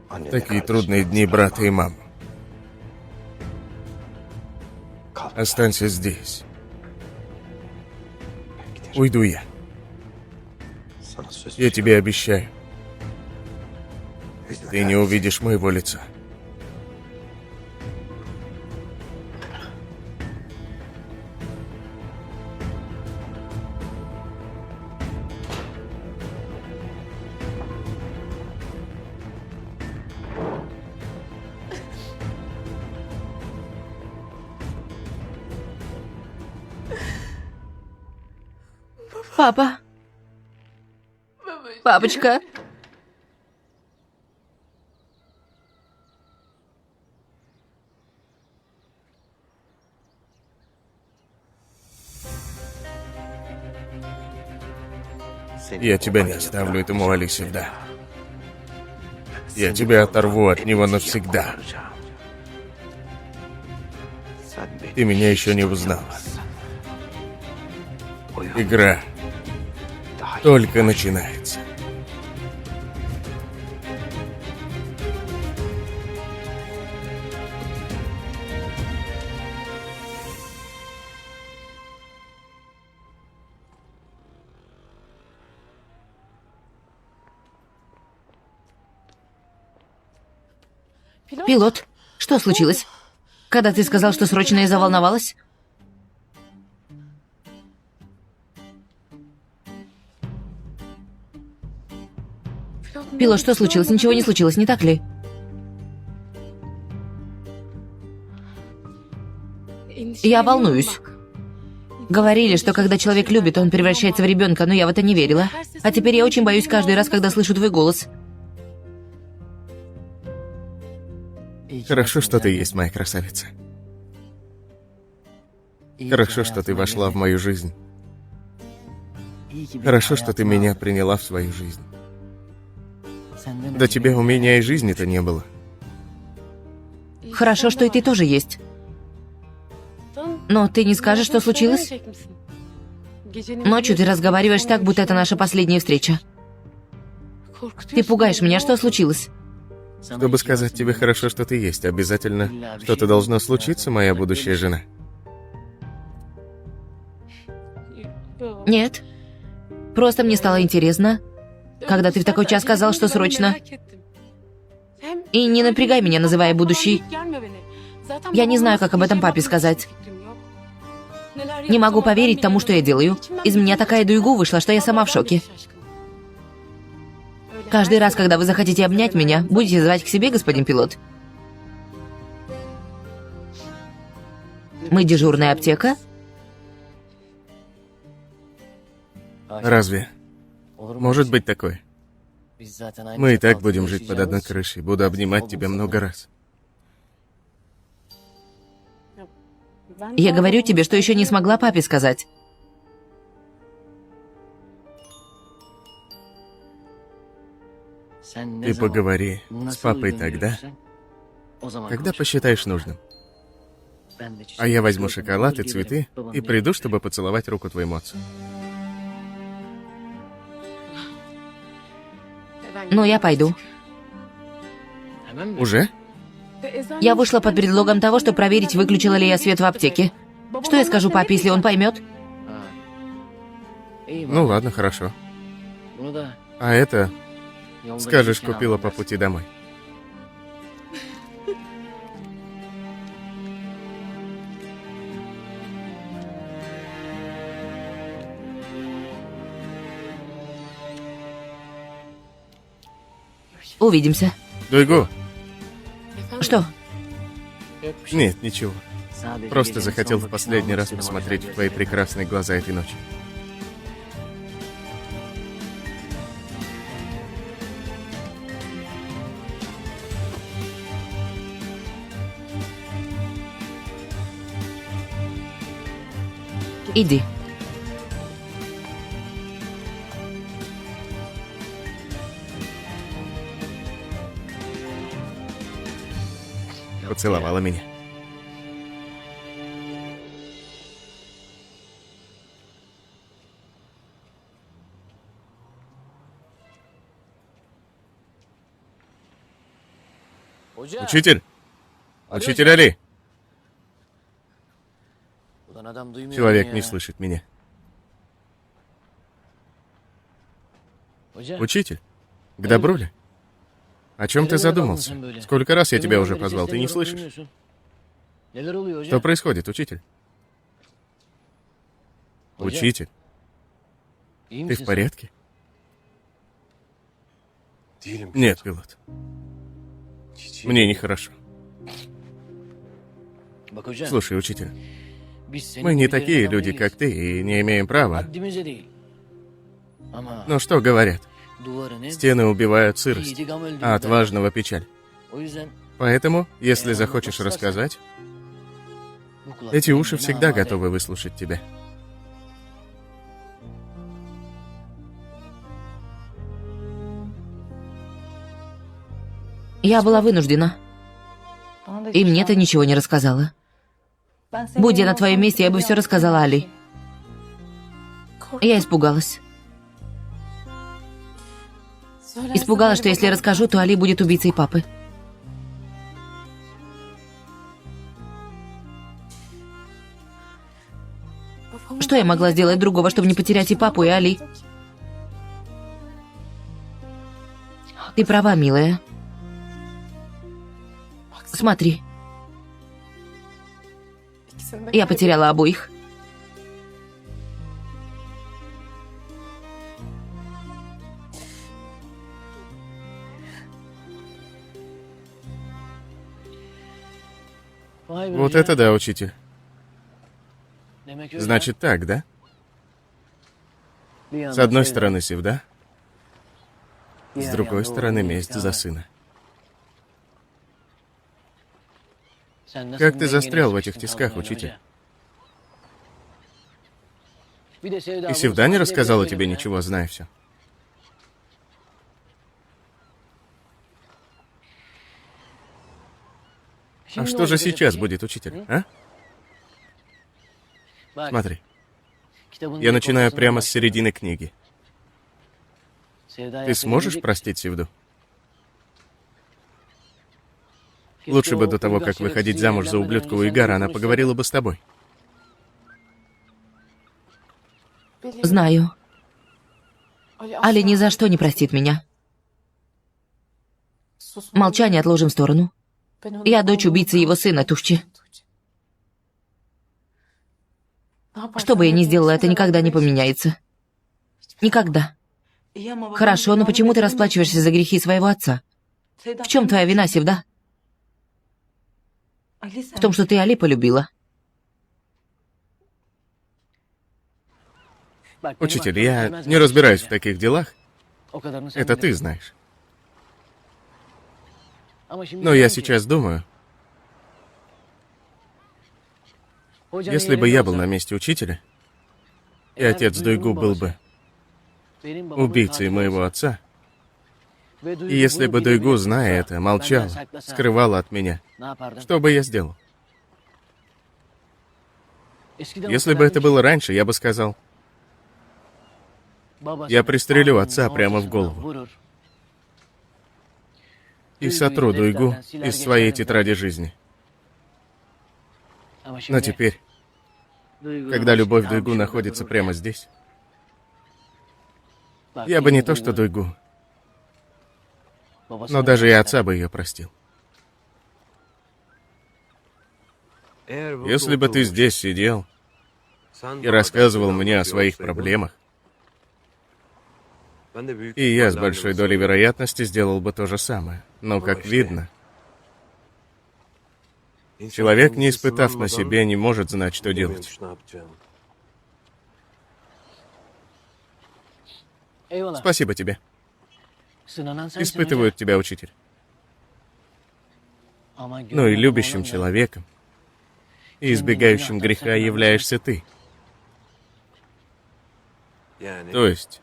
В такие трудные дни брата и маму. Останься здесь. Уйду я. Я тебе обещаю. Ты не увидишь моего лица. Папа. Папочка. Я тебя не оставлю этому Али всегда. Я тебя оторву от него навсегда. Ты меня еще не узнала. Игра только начинается. Пилот, что случилось? Когда ты сказал, что срочно, я заволновалась? Пилот, что случилось? Ничего не случилось, не так ли? Я волнуюсь. Говорили, что когда человек любит, он превращается в ребенка, но я в это не верила. А теперь я очень боюсь каждый раз, когда слышу твой голос. Хорошо, что ты есть, моя красавица. Хорошо, что ты вошла в мою жизнь. Хорошо, что ты меня приняла в свою жизнь. До тебя у меня и жизни-то не было. Хорошо, что и ты тоже есть. Но ты не скажешь, что случилось? Ночью ты разговариваешь так, будто это наша последняя встреча. Ты пугаешь меня, что случилось? Чтобы сказать тебе хорошо, что ты есть, обязательно что-то должно случиться, моя будущая жена. Нет. Просто мне стало интересно, когда ты в такой час сказал, что срочно. И не напрягай меня, называя будущий. Я не знаю, как об этом папе сказать. Не могу поверить тому, что я делаю. Из меня такая дуйгу вышла, что я сама в шоке. Каждый раз, когда вы захотите обнять меня, будете звать к себе, господин пилот? Мы дежурная аптека? Разве? Может быть такое? Мы и так будем жить под одной крышей. Буду обнимать тебя много раз. Я говорю тебе, что еще не смогла папе сказать. Ты поговори с папой тогда, когда посчитаешь нужным. А я возьму шоколад и цветы и приду, чтобы поцеловать руку твоему отцу. Ну, я пойду. Уже? Я вышла под предлогом того, чтобы проверить, выключила ли я свет в аптеке. Что я скажу папе, если он поймет? Ну ладно, хорошо. А это, скажешь, купила по пути домой. Увидимся. Дуйгу? Что? Нет, ничего. Просто захотел в последний раз посмотреть в твои прекрасные глаза этой ночью. Иди. Поцеловала меня. Учитель! Учитель Али! Человек не слышит меня. Учитель, к добру ли? О чем ты задумался? Сколько раз я тебя уже позвал, ты не слышишь? Что происходит, учитель? Учитель, ты в порядке? Нет, пилот. Мне нехорошо. Слушай, учитель, мы не такие люди, как ты, и не имеем права. Но что говорят? Стены убивают сырость, а отважного печаль. Поэтому, если захочешь рассказать, эти уши всегда готовы выслушать тебя. Я была вынуждена. И мне ты ничего не рассказала. Будь я на твоем месте, я бы все рассказала Али. Я испугалась. Испугалась, что если расскажу, то Али будет убийцей папы. Что я могла сделать другого, чтобы не потерять и папу, и Али? Ты права, милая. Смотри. Я потеряла обоих. Вот это да, учитель. Значит так, да? С одной стороны Севда, с другой стороны месть за сына. Как ты застрял в этих тисках, учитель? И Севда не рассказала тебе ничего, зная все. А что же сейчас будет, учитель, а? Смотри. Я начинаю прямо с середины книги. Ты сможешь простить Севду? Лучше бы до того, как выходить замуж за ублюдка Уигара, она поговорила бы с тобой. Знаю. Али ни за что не простит меня. Молчание отложим в сторону. Я дочь убийцы его сына, Тушчи. Что бы я ни сделала, это никогда не поменяется. Никогда. Хорошо, но почему ты расплачиваешься за грехи своего отца? В чем твоя вина, Севда? В том, что ты Али полюбила. Учитель, я не разбираюсь в таких делах. Это ты знаешь. Но я сейчас думаю, если бы я был на месте учителя, и отец Дуйгу был бы убийцей моего отца, и если бы Дуйгу, зная это, молчала, скрывала от меня, что бы я сделал? Если бы это было раньше, я бы сказал, я пристрелю отца прямо в голову и сотру Дуйгу из своей тетради жизни. Но теперь, когда любовь Дуйгу находится прямо здесь, я бы не то что Дуйгу, но даже и отца бы ее простил. Если бы ты здесь сидел и рассказывал мне о своих проблемах, и я с большой долей вероятности сделал бы то же самое. Но, как видно, человек, не испытав на себе, не может знать, что делать. Спасибо тебе. Испытывают тебя, учитель. Ну и любящим человеком, и избегающим греха являешься ты. То есть,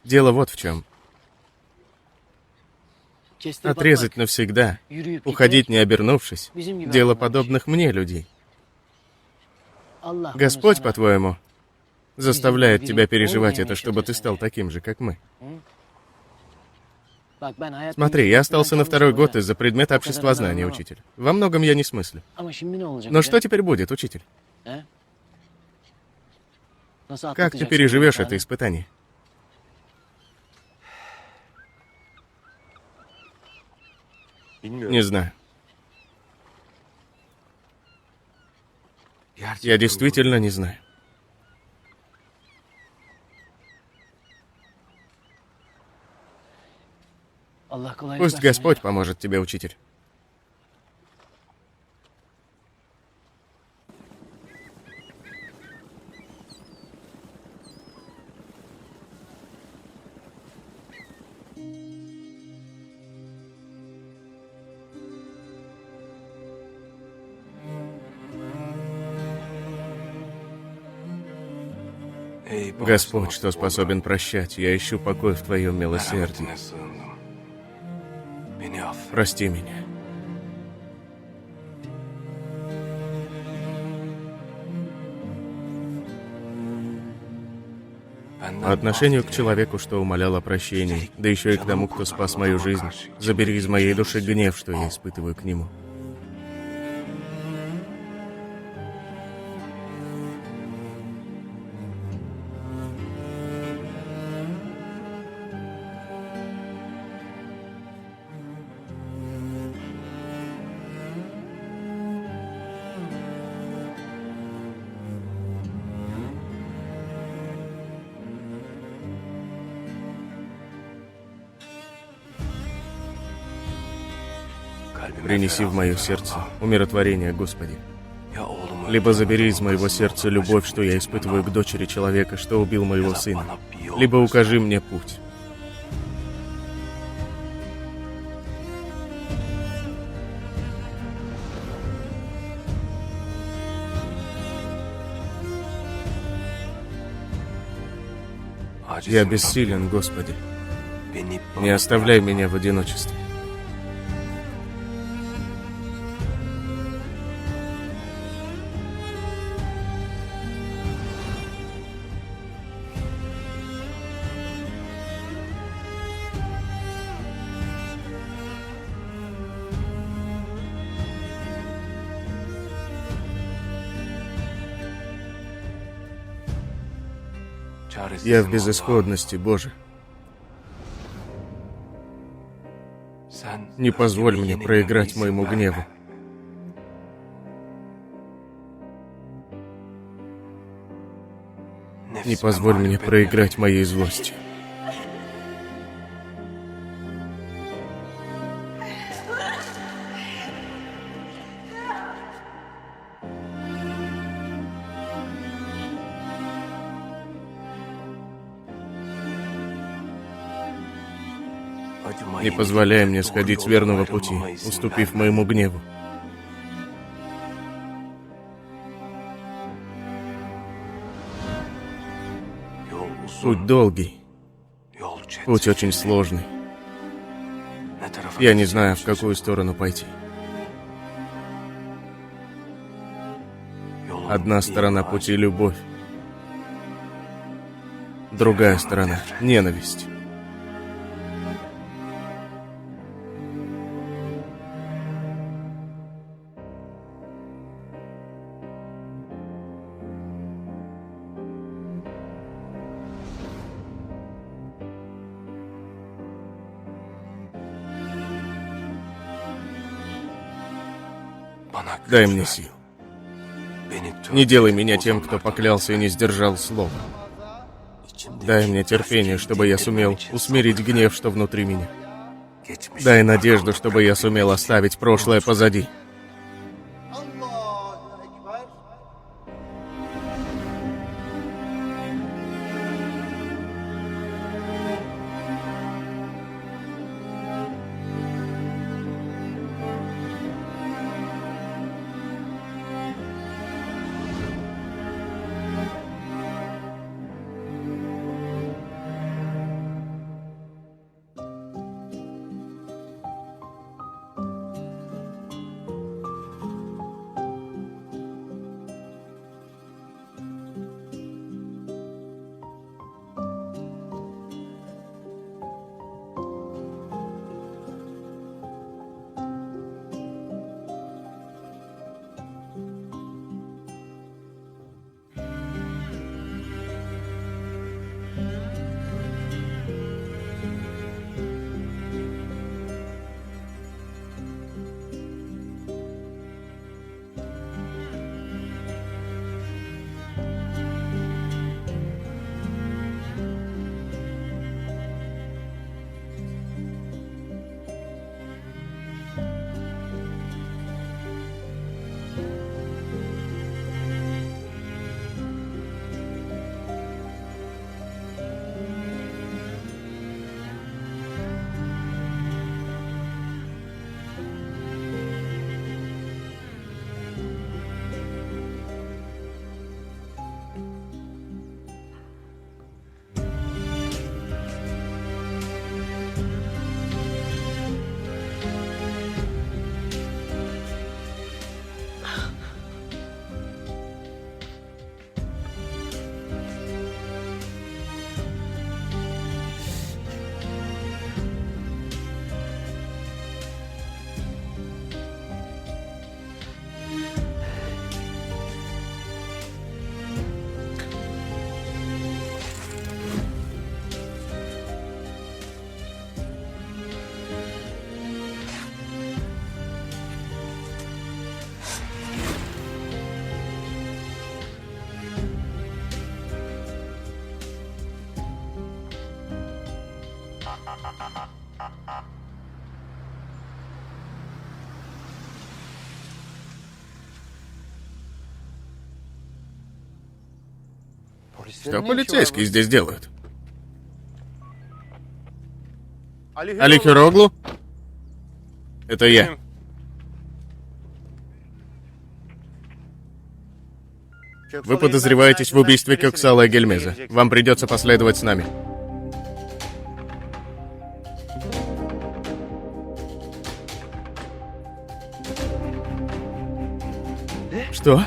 дело вот в чем. Отрезать навсегда, уходить не обернувшись, дело подобных мне людей. Господь, по-твоему, заставляет тебя переживать это, чтобы ты стал таким же, как мы. Смотри, я остался на второй год из-за предмета обществознания, учитель. Во многом я не смыслю. Но что теперь будет, учитель? Как ты переживешь это испытание? Не знаю. Я действительно не знаю. Пусть Господь поможет тебе, учитель. Господь, что способен прощать, я ищу покой в Твоем милосердии. Прости меня. По отношению к человеку, что умолял о прощении, да еще и к тому, кто спас мою жизнь, забери из моей души гнев, что я испытываю к нему. Принеси в мое сердце умиротворение, Господи. Либо забери из моего сердца любовь, что я испытываю к дочери человека, что убил моего сына. Либо укажи мне путь. Я бессилен, Господи. Не оставляй меня в одиночестве. Я в безысходности, Боже. Не позволь мне проиграть моему гневу. Не позволь мне проиграть моей злости. Не позволяй мне сходить с верного пути, уступив моему гневу. Путь долгий, путь очень сложный. Я не знаю, в какую сторону пойти. Одна сторона пути — любовь, другая сторона — ненависть. Дай мне сил. Не делай меня тем, кто поклялся и не сдержал слова. Дай мне терпение, чтобы я сумел усмирить гнев, что внутри меня. Дай надежду, чтобы я сумел оставить прошлое позади. Что полицейские здесь делают? Али Хироглу? Это я. Вы подозреваетесь в убийстве Кёксала Гельмеза. Вам придется последовать с нами. Что?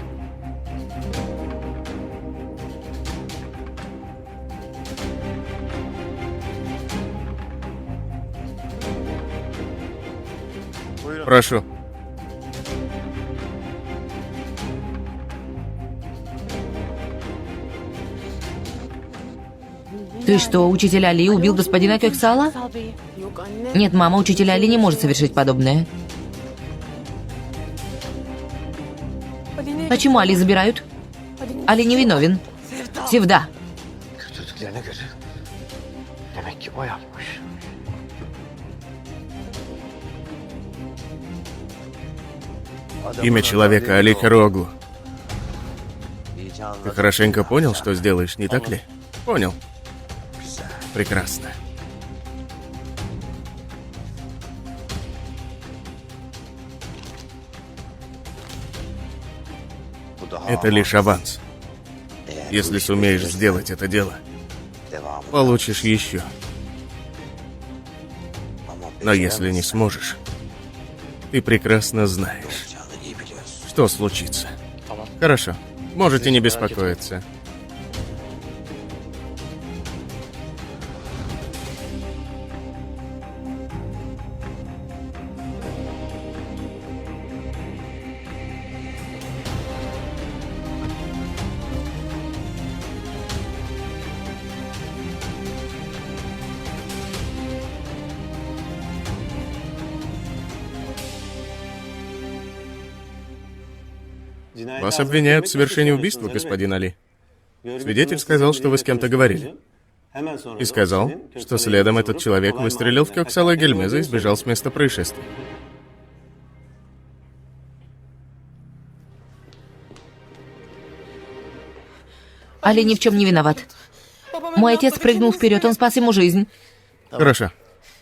Прошу. Ты что, учитель Али убил господина Кёксала? Нет, мама, учитель Али не может совершить подобное. Почему Али забирают? Али невиновен. Севда. Kötülüklerine göre demek ki o yapmış. Имя человека Али Хироглу. Ты хорошенько понял, что сделаешь, не так ли? Понял. Прекрасно. Это лишь аванс. Если сумеешь сделать это дело, получишь еще. Но если не сможешь, ты прекрасно знаешь, что случится. Хорошо. Можете не беспокоиться. Вас обвиняют в совершении убийства, господин Али. Свидетель сказал, что вы с кем-то говорили. И сказал, что следом этот человек выстрелил в Кёксала Гельмеза и сбежал с места происшествия. Али ни в чем не виноват. Мой отец прыгнул вперед, он спас ему жизнь. Хорошо.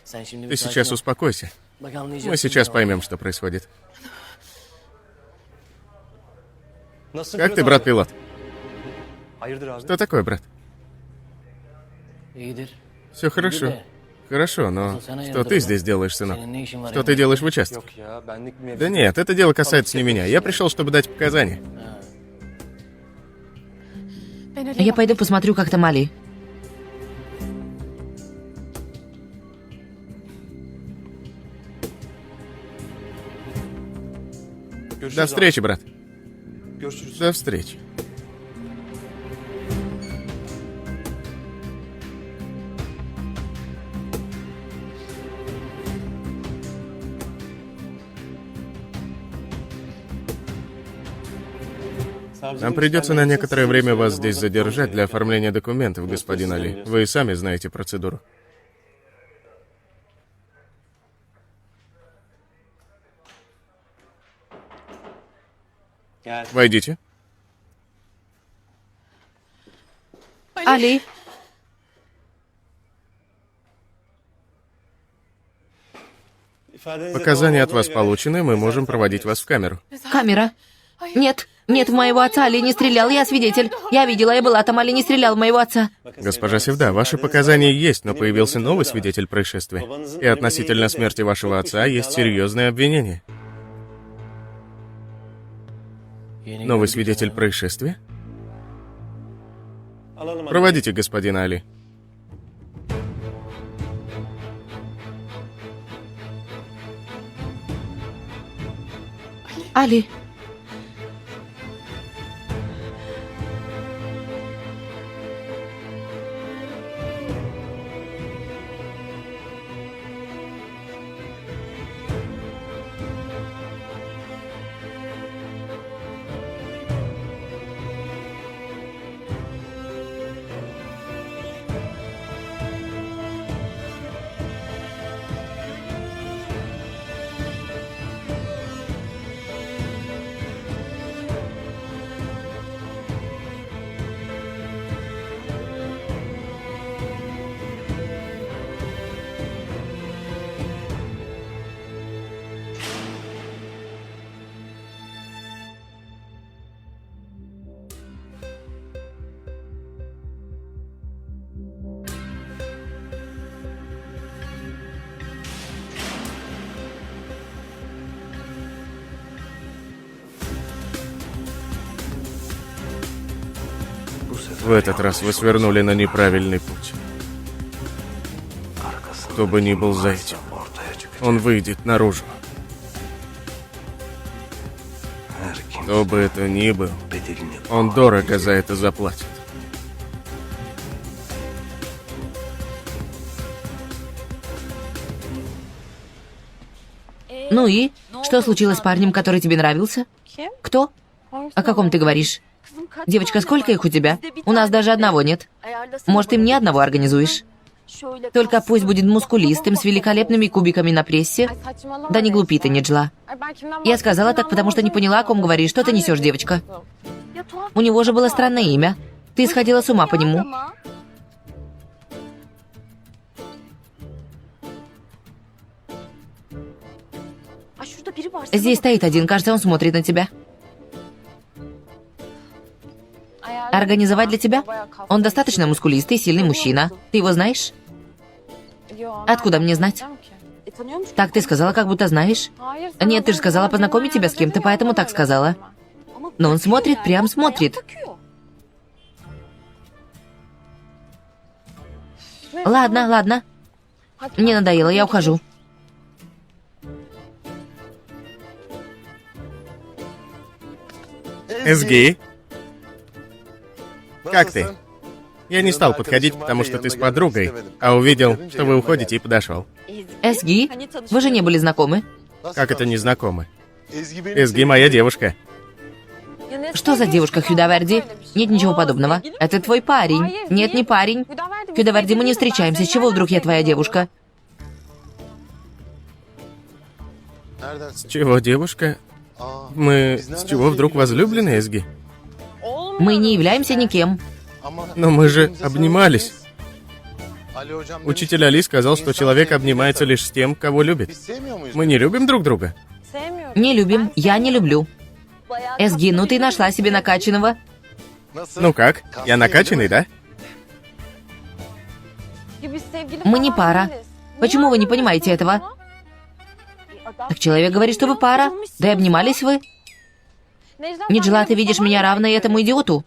Ты сейчас успокойся. Мы сейчас поймем, что происходит. Как ты, брат-пилот? Что такое, брат? Все хорошо. Хорошо, но что ты здесь делаешь, сынок? Что ты делаешь в участке? Да нет, это дело касается не меня. Я пришел, чтобы дать показания. Я пойду посмотрю, как там Али. До встречи, брат. До встречи. Нам придется на некоторое время вас здесь задержать для оформления документов, господин Али. Вы и сами знаете процедуру. Войдите. Али. Показания от вас получены, мы можем проводить вас в камеру. Камера. Нет, нет, в моего отца Али не стрелял, я свидетель. Я видела, я была там, Али не стрелял в моего отца. Госпожа Севда, ваши показания есть, но появился новый свидетель происшествия. И относительно смерти вашего отца есть серьезные обвинения. Новый свидетель происшествия? Проводите господина Али. Али. В этот раз вы свернули на неправильный путь. Кто бы ни был за этим, он выйдет наружу. Кто бы это ни был, он дорого за это заплатит. Ну и? Что случилось с парнем, который тебе нравился? Кто? О каком ты говоришь? Девочка, сколько их у тебя? У нас даже одного нет. Может, ты мне одного организуешь? Только пусть будет мускулистым, с великолепными кубиками на прессе. Да не глупи ты, Неджла. Я сказала так, потому что не поняла, о ком говоришь. Что ты несешь, девочка? У него же было странное имя. Ты сходила с ума по нему. Здесь стоит один, кажется, он смотрит на тебя. Организовать для тебя? Он достаточно мускулистый, сильный мужчина. Ты его знаешь? Откуда мне знать? Так ты сказала, как будто знаешь. Нет, ты же сказала познакомить тебя с кем-то, поэтому так сказала. Но он смотрит, прям смотрит. Ладно, ладно. Мне надоело, я ухожу. Эсги? Как ты? Я не стал подходить, потому что ты с подругой, а увидел, что вы уходите, и подошел. Эсги? Вы же не были знакомы? Как это не знакомы? Эсги моя девушка. Что за девушка, Хюдаверди? Нет ничего подобного. Это твой парень. Нет, не парень. Хюдаверди, мы не встречаемся. С чего вдруг я твоя девушка? С чего девушка? Мы с чего вдруг возлюблены, Эсги? Мы не являемся никем. Но мы же обнимались. Учитель Али сказал, что человек обнимается лишь с тем, кого любит. Мы не любим друг друга? Не любим. Я не люблю. Эсги, ну ты нашла себе накачанного. Ну как? Я накачанный, да? Мы не пара. Почему вы не понимаете этого? Так человек говорит, что вы пара. Да и обнимались вы. Неджла, ты видишь меня равной этому идиоту?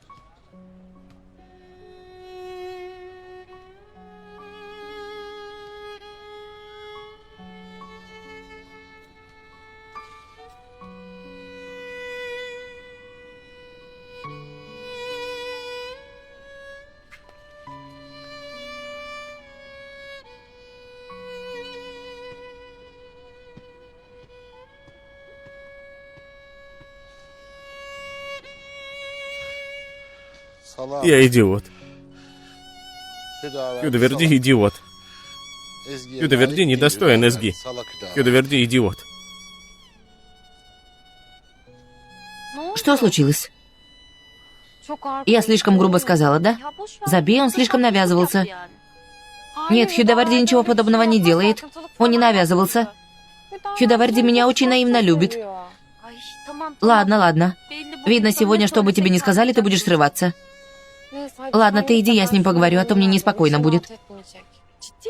Я идиот. Хюдаверди идиот. Хюдаверди недостоин Эсги. Хюдаверди идиот. Что случилось? Я слишком грубо сказала, да? Забей, он слишком навязывался. Нет, Хюдаверди ничего подобного не делает. Он не навязывался. Хюдаверди меня очень наивно любит. Ладно, ладно. Видно, сегодня, что бы тебе ни сказали, ты будешь срываться. Ладно, ты иди, я с ним поговорю, а то мне неспокойно будет.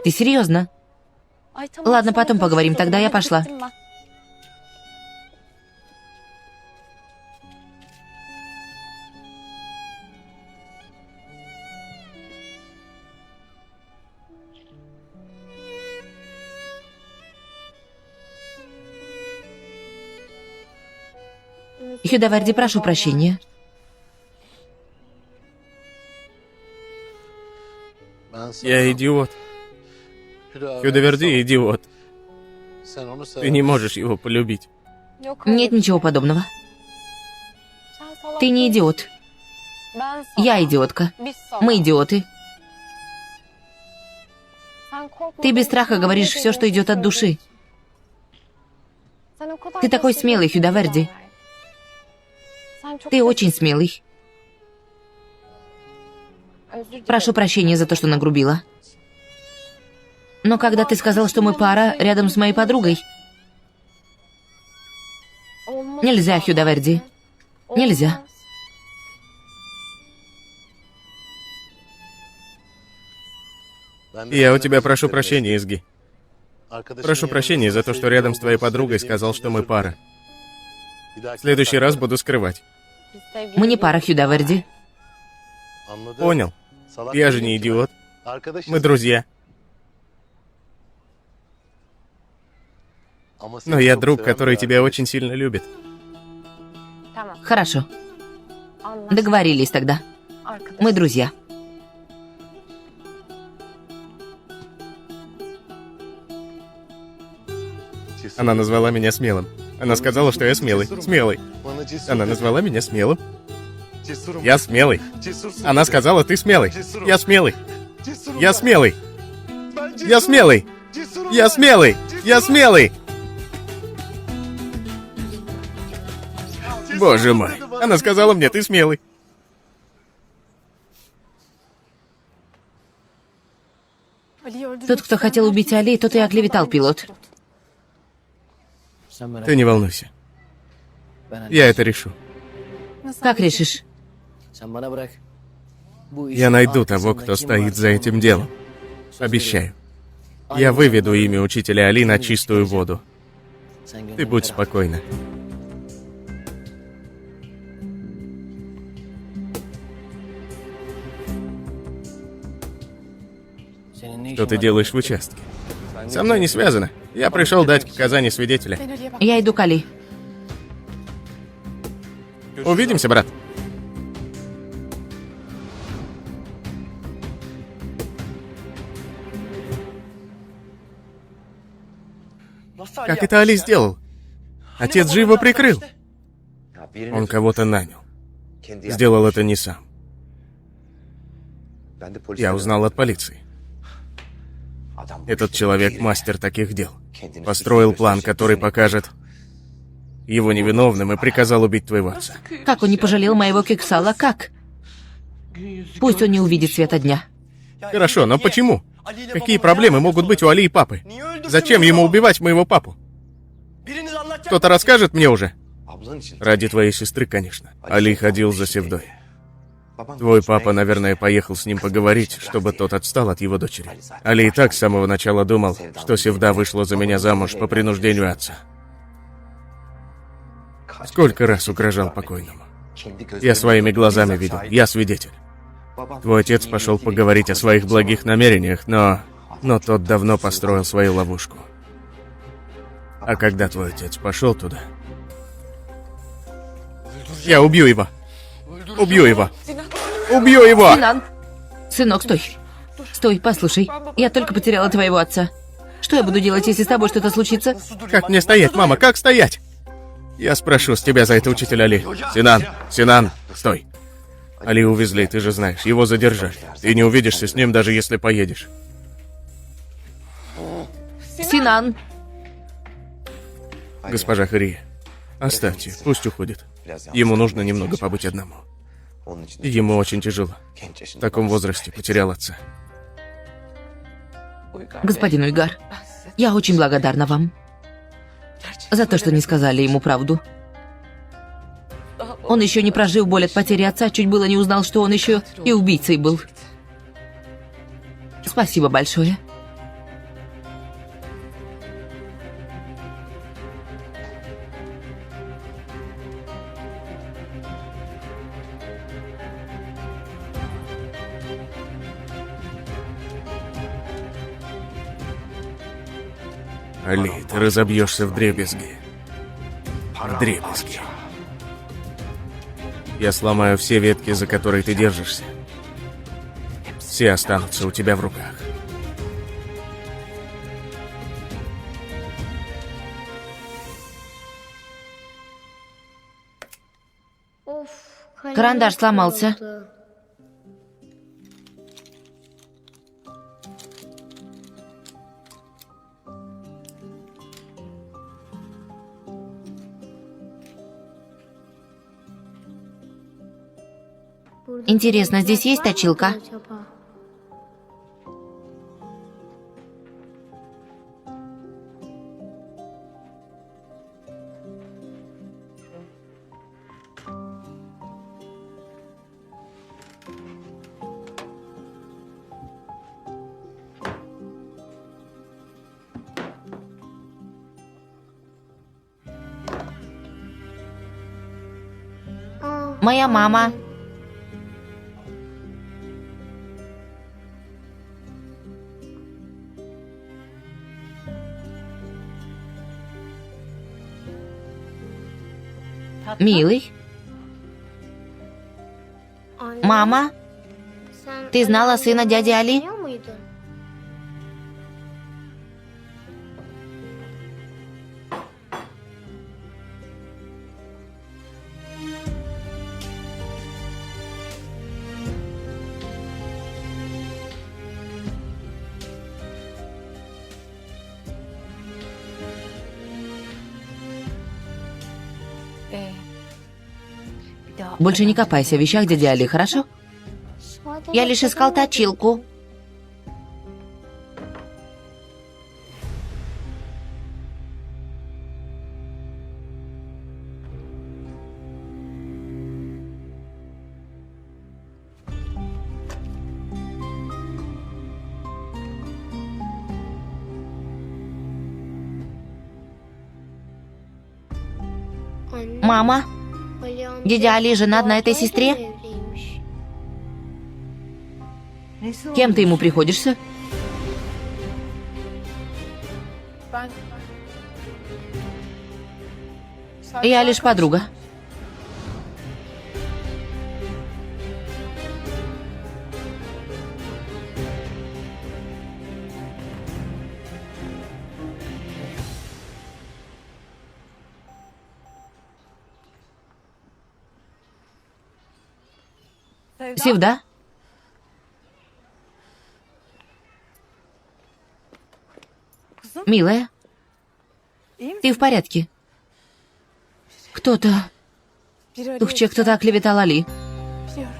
Ты серьезно? Ладно, потом поговорим, тогда я пошла. Хюдаверди, прошу прощения. Я идиот. Хюдаверди идиот. Ты не можешь его полюбить. Нет ничего подобного. Ты не идиот. Я идиотка. Мы идиоты. Ты без страха говоришь все, что идет от души. Ты такой смелый, Хюдаверди. Ты очень смелый. Прошу прощения за то, что нагрубила. Но когда ты сказал, что мы пара рядом с моей подругой... Нельзя, Хюдаверди. Нельзя. Я у тебя прошу прощения, Эсги. Прошу прощения за то, что рядом с твоей подругой сказал, что мы пара. В следующий раз буду скрывать. Мы не пара, Хюдаверди. Понял. Я же не идиот. Мы друзья. Но я друг, который тебя очень сильно любит. Хорошо. Договорились тогда. Мы друзья. Она назвала меня смелым. Она сказала, что я смелый. Смелый. Она назвала меня смелым. Я смелый. Она сказала, ты смелый. Я смелый. Я смелый. Я смелый. Я смелый. Я смелый. Боже мой. Она сказала мне, ты смелый. Тот, кто хотел убить Али, тот и оклеветал, пилот. Ты не волнуйся. Я это решу. Как решишь? Я найду того, кто стоит за этим делом. Обещаю. Я выведу имя учителя Али на чистую воду. Ты будь спокойна. Что ты делаешь в участке? Со мной не связано. Я пришел дать показания свидетеля. Я иду к Али. Увидимся, брат. Как это Али сделал? Отец же его прикрыл. Он кого-то нанял. Сделал это не сам. Я узнал от полиции. Этот человек мастер таких дел. Построил план, который покажет его невиновным и приказал убить твоего отца. Как он не пожалел моего кексала? Как? Пусть он не увидит света дня. Хорошо, но почему? Какие проблемы могут быть у Али и папы? Зачем ему убивать моего папу? Кто-то расскажет мне уже? Ради твоей сестры, конечно. Али ходил за Севдой. Твой папа, наверное, поехал с ним поговорить, чтобы тот отстал от его дочери. Али и так с самого начала думал, что Севда вышла за меня замуж по принуждению отца. Сколько раз угрожал покойному. Я своими глазами видел, я свидетель. Твой отец пошел поговорить о своих благих намерениях, но тот давно построил свою ловушку. А когда твой отец пошел туда... Я убью его! Убью его! Убью его! Синан! Сынок, стой. Стой, послушай. Я только потеряла твоего отца. Что я буду делать, если с тобой что-то случится? Как мне стоять, мама? Как стоять? Я спрошу с тебя за это, учитель Али. Синан! Синан! Стой! Али увезли, ты же знаешь. Его задержали. Ты не увидишься с ним, даже если поедешь. Синан! Госпожа Хария, оставьте, пусть уходит. Ему нужно немного побыть одному. Ему очень тяжело. В таком возрасте потерял отца. Господин Уйгар, я очень благодарна вам за то, что не сказали ему правду. Он еще не прожив боль от потери отца, чуть было не узнал, что он еще и убийцей был. Спасибо большое. Али, ты разобьешься вдребезги. Вдребезги. Я сломаю все ветки, за которые ты держишься. Все останутся у тебя в руках. Карандаш сломался. Интересно, здесь есть точилка? Моя мама. Милый. Мама, ты знала сына дяди Али? Больше не копайся в вещах дяди Али, хорошо? Я лишь искал точилку. Мама, дядя Али женат на этой сестре? Кем ты ему приходишься? Я лишь подруга. Севда? Милая, ты в порядке? Кто-то... Тухче, кто-то оклеветал Али.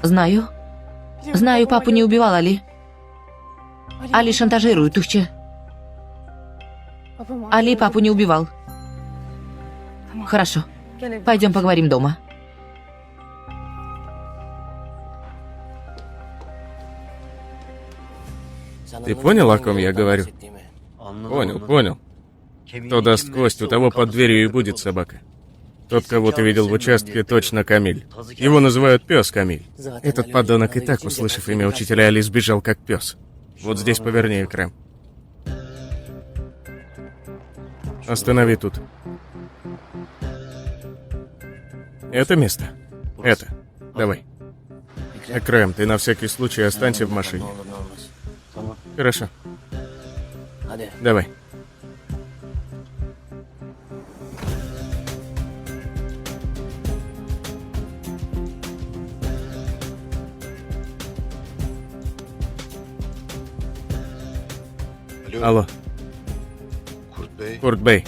Знаю. Знаю, папу не убивал Али. Али шантажирует Тухче. Али папу не убивал. Хорошо. Пойдем поговорим дома. Ты понял, о ком я говорю? Понял. Кто даст кость, у того под дверью и будет собака. Тот, кого ты видел в участке, точно Камиль. Его называют пес Камиль. Этот подонок и так, услышав имя учителя Али, сбежал как пес. Вот здесь поверни экран. Останови тут. Это место. Это. Давай. Экрам, ты на всякий случай останься в машине. Хорошо. Давай. Алло. Курт Бэй.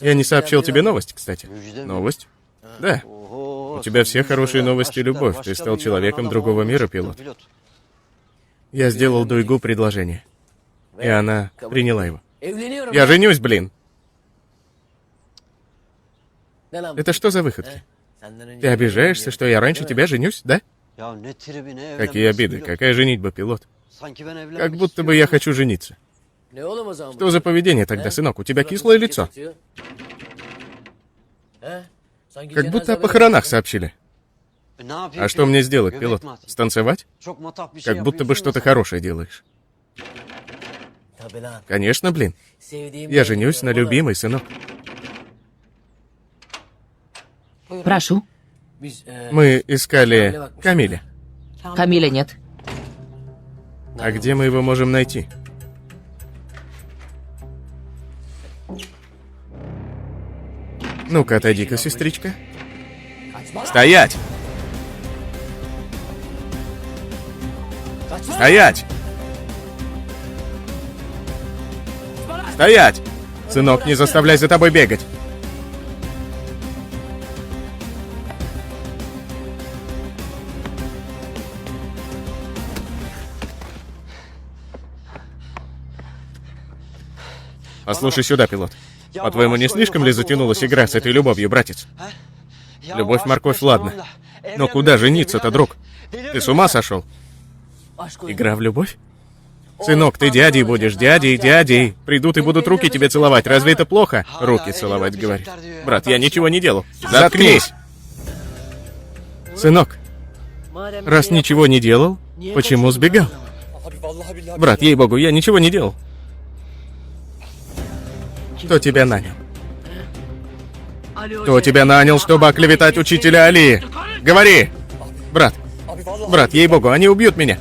Я не сообщил тебе новость, кстати. Новость? Да. У тебя все хорошие новости, любовь. Ты стал человеком другого мира, пилот. Я сделал Дуйгу предложение. И она приняла его. Я женюсь, блин! Это что за выходки? Ты обижаешься, что я раньше тебя женюсь, да? Какие обиды? Какая женитьба, пилот? Как будто бы я хочу жениться. Что за поведение тогда, сынок? У тебя кислое лицо. Как будто о похоронах сообщили. А что мне сделать, пилот? Станцевать? Как будто бы что-то хорошее делаешь. Конечно, блин. Я женюсь на любимой, сынок. Прошу. Мы искали Камиля. Камиля нет. А где мы его можем найти? Ну-ка, отойди-ка, сестричка. Стоять! Стоять! Стоять! Сынок, не заставляй за тобой бегать. Послушай сюда, пилот. По-твоему, не слишком ли затянулась игра с этой любовью, братец? Любовь, морковь, ладно. Но куда жениться-то, друг? Ты с ума сошел? Игра в любовь? Сынок, ты дядей будешь, дядей. Придут и будут руки тебе целовать. Разве это плохо? Руки целовать, говорит. Брат, я ничего не делал. Заткнись! Сынок, раз ничего не делал, почему сбегал? Брат, ей-богу, я ничего не делал. Кто тебя нанял? Кто тебя нанял, чтобы оклеветать учителя Али? Говори! Брат, ей-богу, они убьют меня.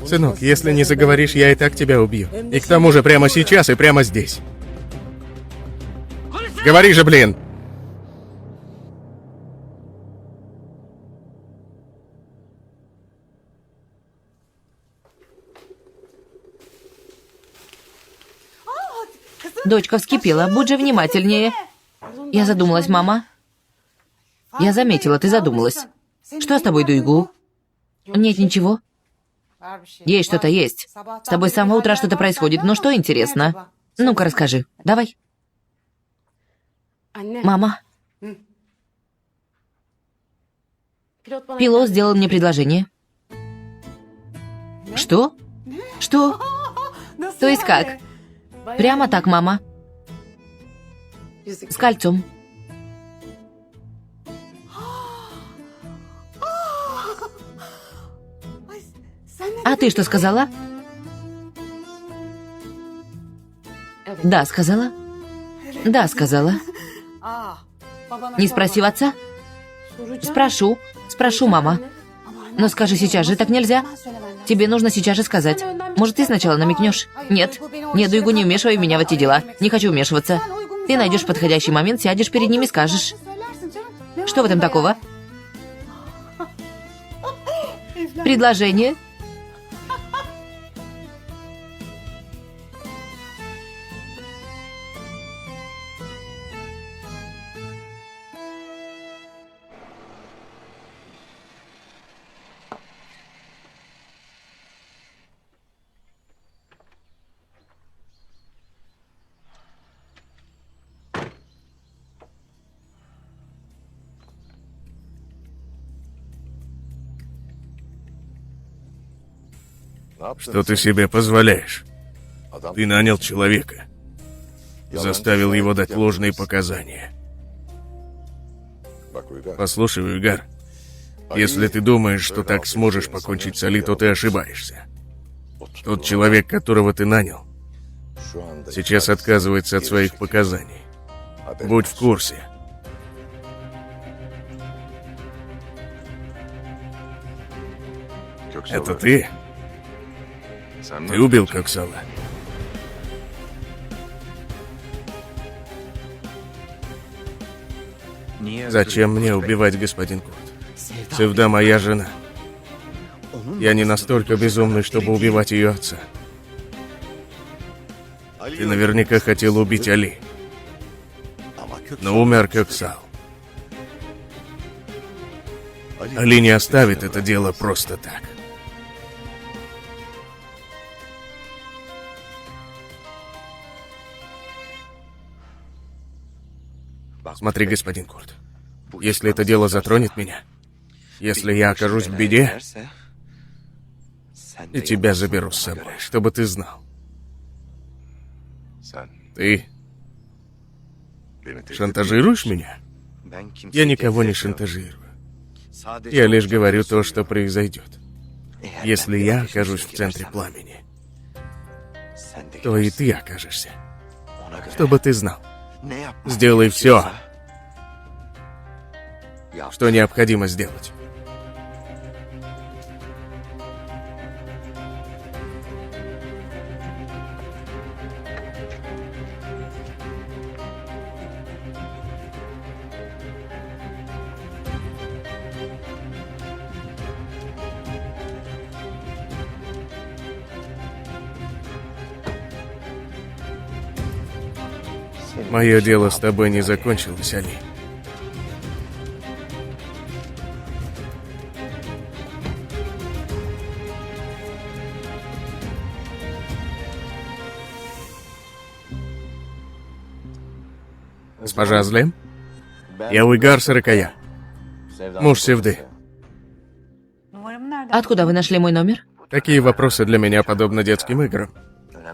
Сынок, если не заговоришь, я и так тебя убью. И к тому же прямо сейчас и прямо здесь. Говори же, блин! Дочка вскипела, будь же внимательнее. Я задумалась, мама. Я заметила, ты задумалась. Что с тобой, Дуйгу? Нет, ничего. Есть что-то, есть. С тобой с самого утра что-то происходит, но что интересно? Ну-ка, расскажи. Давай. Мама. Пилот сделал мне предложение. Что? Что? То есть как? Прямо так, мама. С кольцом. А ты что сказала? Да, сказала. Да, сказала. Не спросив отца? Спрошу. Спрошу, мама. Но скажи сейчас же, так нельзя. Тебе нужно сейчас же сказать. Может, ты сначала намекнешь? Нет. Нет, Дуйгу, не вмешивай меня в эти дела. Не хочу вмешиваться. Ты найдешь подходящий момент, сядешь перед ними и скажешь. Что в этом такого? Предложение? Что ты себе позволяешь? Ты нанял человека. Заставил его дать ложные показания. Послушай, Уйгар, если ты думаешь, что так сможешь покончить с Али, то ты ошибаешься. Тот человек, которого ты нанял, сейчас отказывается от своих показаний. Будь в курсе. Это ты? Ты убил Коксала? Зачем мне убивать, господин Курт? Севда моя жена. Я не настолько безумный, чтобы убивать ее отца. Ты наверняка хотел убить Али. Но умер Коксал. Али не оставит это дело просто так. Смотри, господин Курт, если это дело затронет меня, если я окажусь в беде, и тебя заберу с собой, чтобы ты знал. Ты шантажируешь меня? Я никого не шантажирую. Я лишь говорю то, что произойдет. Если я окажусь в центре пламени, то и ты окажешься. Чтобы ты знал. Сделай все, что необходимо сделать. Мое дело с тобой не закончилось, Али. Госпожа Азлем? Я Уйгар Саракая, муж Севды. Откуда вы нашли мой номер? Такие вопросы для меня подобны детским играм.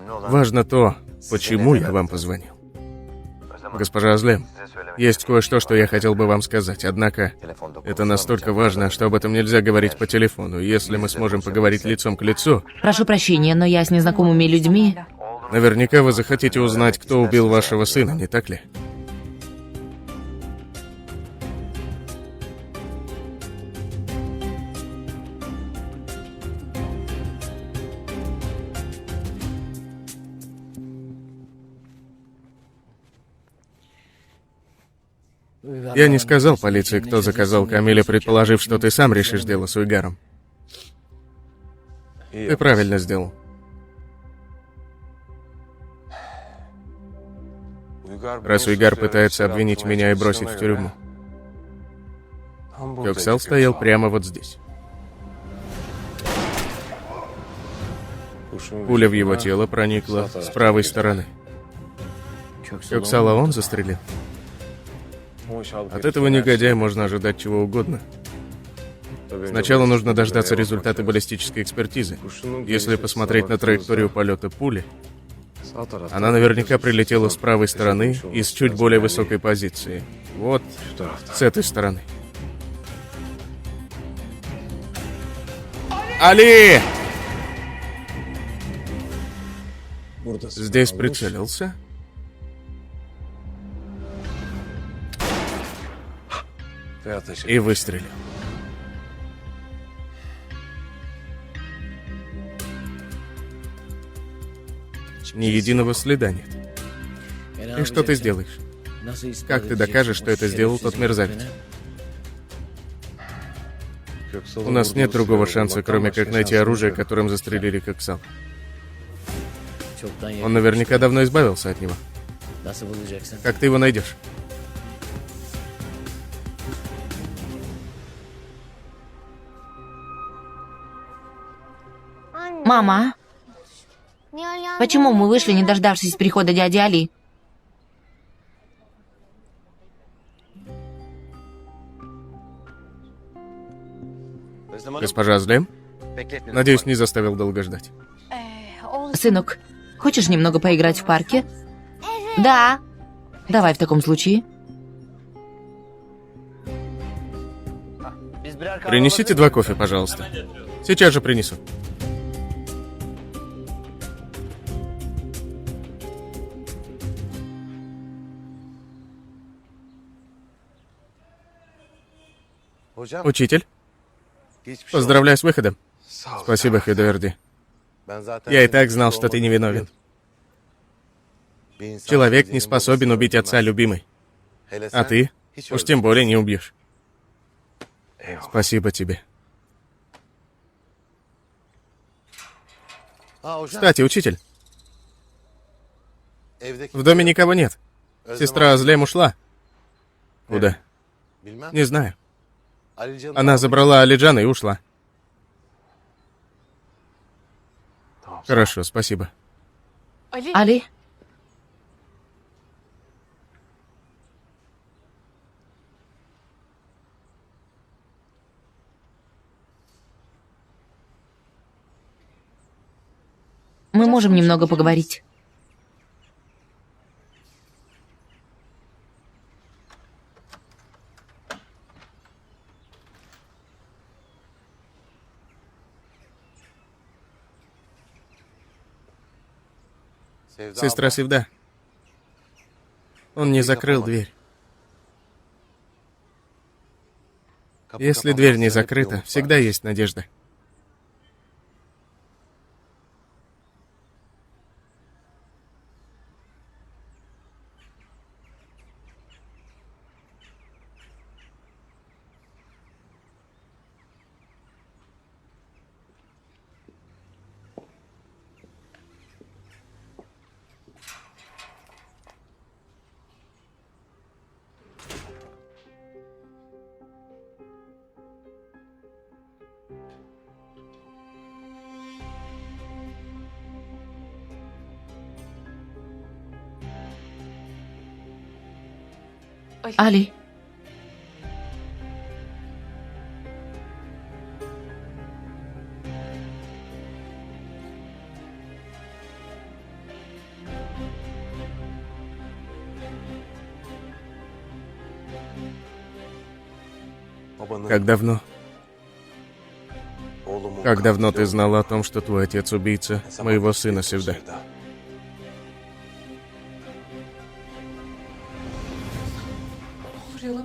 Важно то, почему я вам позвонил. Госпожа Азлем, есть кое-что, что я хотел бы вам сказать, однако это настолько важно, что об этом нельзя говорить по телефону. Если мы сможем поговорить лицом к лицу... Прошу прощения, но я с незнакомыми людьми... Наверняка вы захотите узнать, кто убил вашего сына, не так ли? Я не сказал полиции, кто заказал Камиля, предположив, что ты сам решишь дело с Уйгаром. Ты правильно сделал. Раз Уйгар пытается обвинить меня и бросить в тюрьму, Кёксал стоял прямо вот здесь. Пуля в его тело проникла с правой стороны. Кёксала он застрелил. От этого негодяя можно ожидать чего угодно. Сначала нужно дождаться результата баллистической экспертизы. Если посмотреть на траекторию полета пули, она наверняка прилетела с правой стороны и с чуть более высокой позиции. Вот с этой стороны. Али! Здесь прицелился. И выстрелил. Ни единого следа нет. И что ты сделаешь? Как ты докажешь, что это сделал тот мерзавец? У нас нет другого шанса, кроме как найти оружие, которым застрелили Кёксал. Он наверняка давно избавился от него. Как ты его найдешь? Мама, почему мы вышли, не дождавшись прихода дяди Али? Госпожа Азлем? Надеюсь, не заставил долго ждать. Сынок, хочешь немного поиграть в парке? Да. Давай в таком случае. Принесите 2 кофе, пожалуйста. Сейчас же принесу. Учитель, поздравляю с выходом. Спасибо, Хедуэрди. Я и так знал, что ты невиновен. Человек не способен убить отца любимой. А ты уж тем более не убьешь. Спасибо тебе. Кстати, учитель, в доме никого нет. Сестра Азлем ушла. Куда? Не знаю. Она забрала Алиджана и ушла. Хорошо, спасибо. Али? Мы можем немного поговорить. Сестра Севда. Он не закрыл дверь. Если дверь не закрыта, всегда есть надежда. Али. Как давно? Как давно ты знала о том, что твой отец убийца моего сына Севда?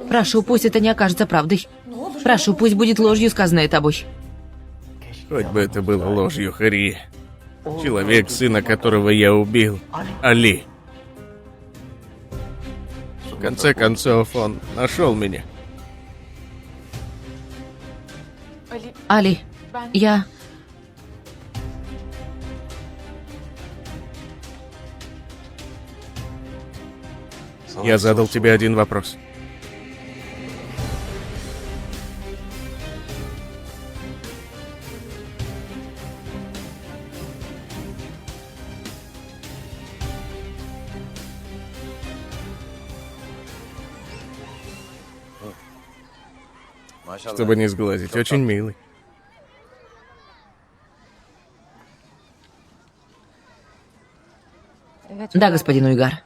Прошу, пусть это не окажется правдой. Прошу, пусть будет ложью сказанное тобой. Хоть бы это было ложью, Хари. Человек, сына которого я убил, Али. В конце концов, он нашел меня. Али, я... Я задал тебе один вопрос. Чтобы не сглазить, очень милый. Да, господин Уйгар.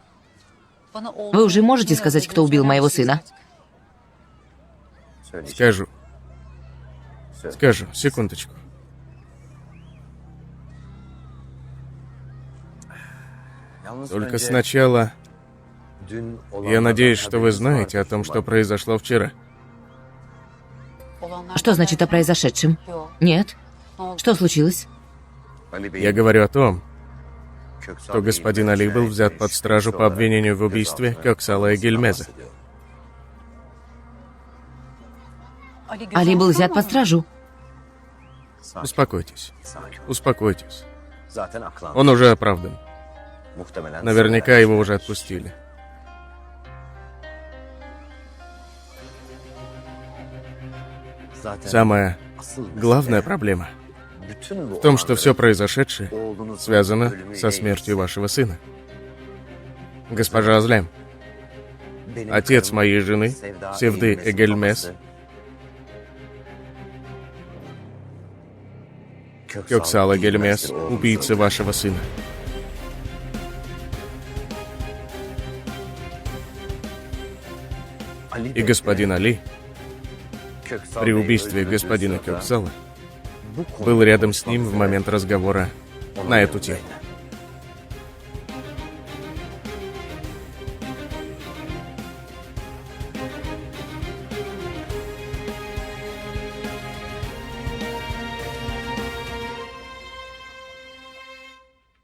Вы уже можете сказать, кто убил моего сына? Скажу. Скажу, секундочку. Только сначала... Я надеюсь, что вы знаете о том, что произошло вчера. Что значит о произошедшем? Нет. Что случилось? Я говорю о том, что господин Али был взят под стражу по обвинению в убийстве Кёксала Эгельмеза. Али был взят под стражу. Успокойтесь. Успокойтесь. Он уже оправдан. Наверняка его уже отпустили. Самая главная проблема в том, что все произошедшее связано со смертью вашего сына. Госпожа Азлям, отец моей жены, Севды Эгельмез, Кёксал Эгельмез, убийца вашего сына. И господин Али при убийстве господина Кёксала был рядом с ним в момент разговора на эту тему.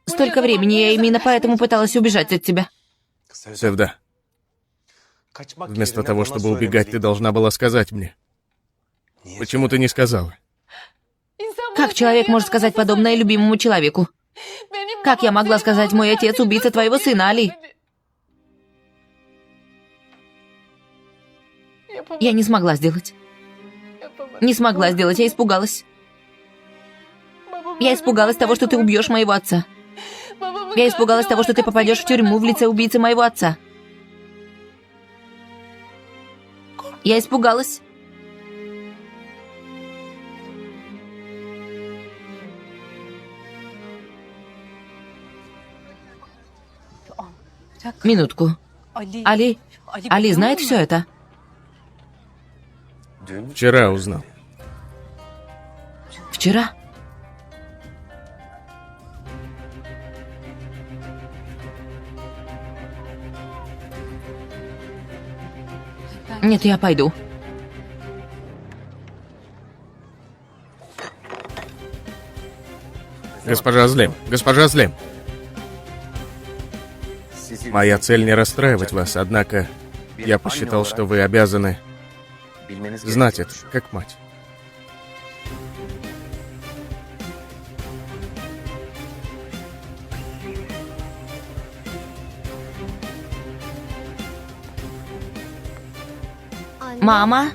Столько времени я именно поэтому пыталась убежать от тебя. Севда, вместо того, чтобы убегать, ты должна была сказать мне. Почему ты не сказала? Как человек может сказать подобное любимому человеку? Как я могла сказать, мой отец убийца твоего сына, Али? Я не смогла сделать. Не смогла сделать, я испугалась. Я испугалась того, что ты убьешь моего отца. Я испугалась того, что ты попадешь в тюрьму в лице убийцы моего отца. Я испугалась. Минутку. Али знает все это? Вчера узнал. Вчера? Нет, я пойду. Госпожа Азлем, госпожа Азлем. Моя цель не расстраивать вас, однако я посчитал, что вы обязаны знать это, как мать. Мама?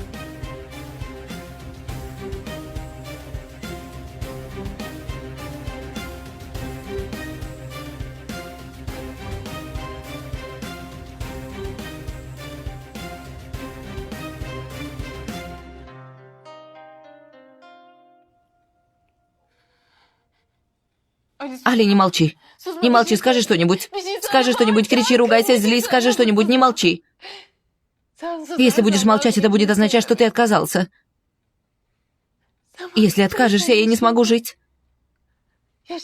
Али, не молчи. Не молчи, скажи что-нибудь. Скажи что-нибудь, кричи, ругайся, злись, скажи что-нибудь, не молчи. Если будешь молчать, это будет означать, что ты отказался. Если откажешься, я не смогу жить.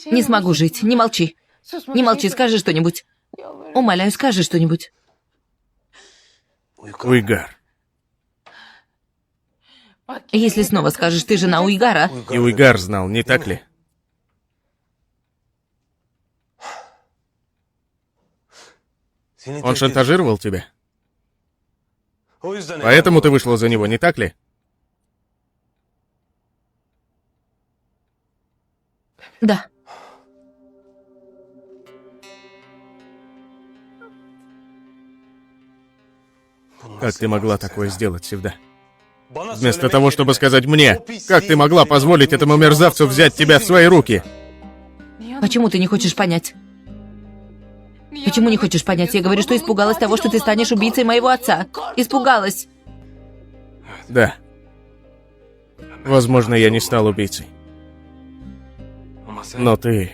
Не смогу жить, не молчи. Не молчи, скажи что-нибудь. Умоляю, скажи что-нибудь. Уйгар. Если снова скажешь, ты жена Уйгара... И Уйгар знал, не так ли? Он шантажировал тебя? Поэтому ты вышла за него, не так ли? Да. Как ты могла такое сделать, Севда? Вместо того, чтобы сказать мне, как ты могла позволить этому мерзавцу взять тебя в свои руки? Почему ты не хочешь понять? Почему не хочешь понять? Я говорю, что испугалась того, что ты станешь убийцей моего отца. Испугалась. Да. Возможно, я не стал убийцей. Но ты,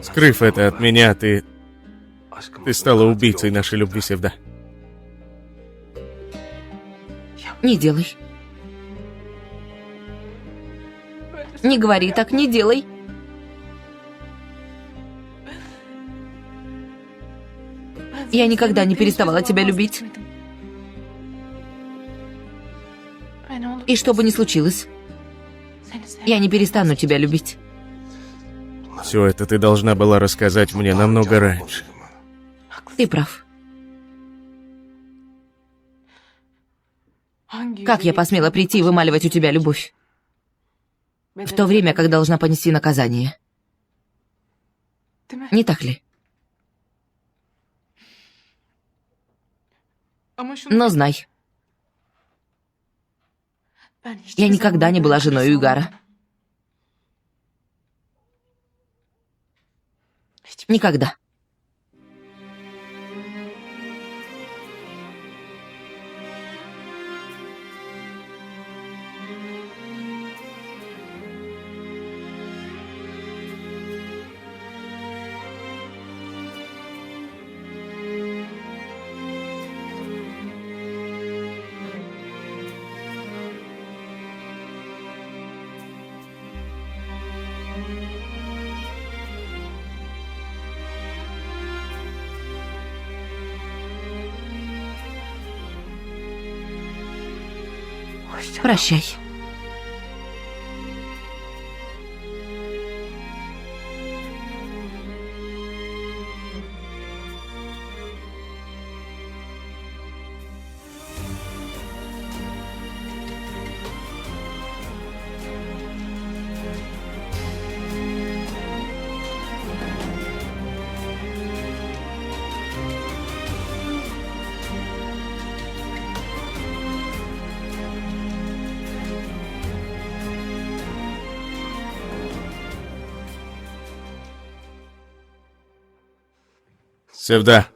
скрыв это от меня, ты стала убийцей нашей любви, Севда. Не делай. Не говори так, не делай. Я никогда не переставала тебя любить. И что бы ни случилось, я не перестану тебя любить. Все это ты должна была рассказать мне намного раньше. Ты прав. Как я посмела прийти и вымаливать у тебя любовь? В то время, как должна понести наказание. Не так ли? Но знай, я никогда не была женой Уигара. Никогда. Прощай. Севда.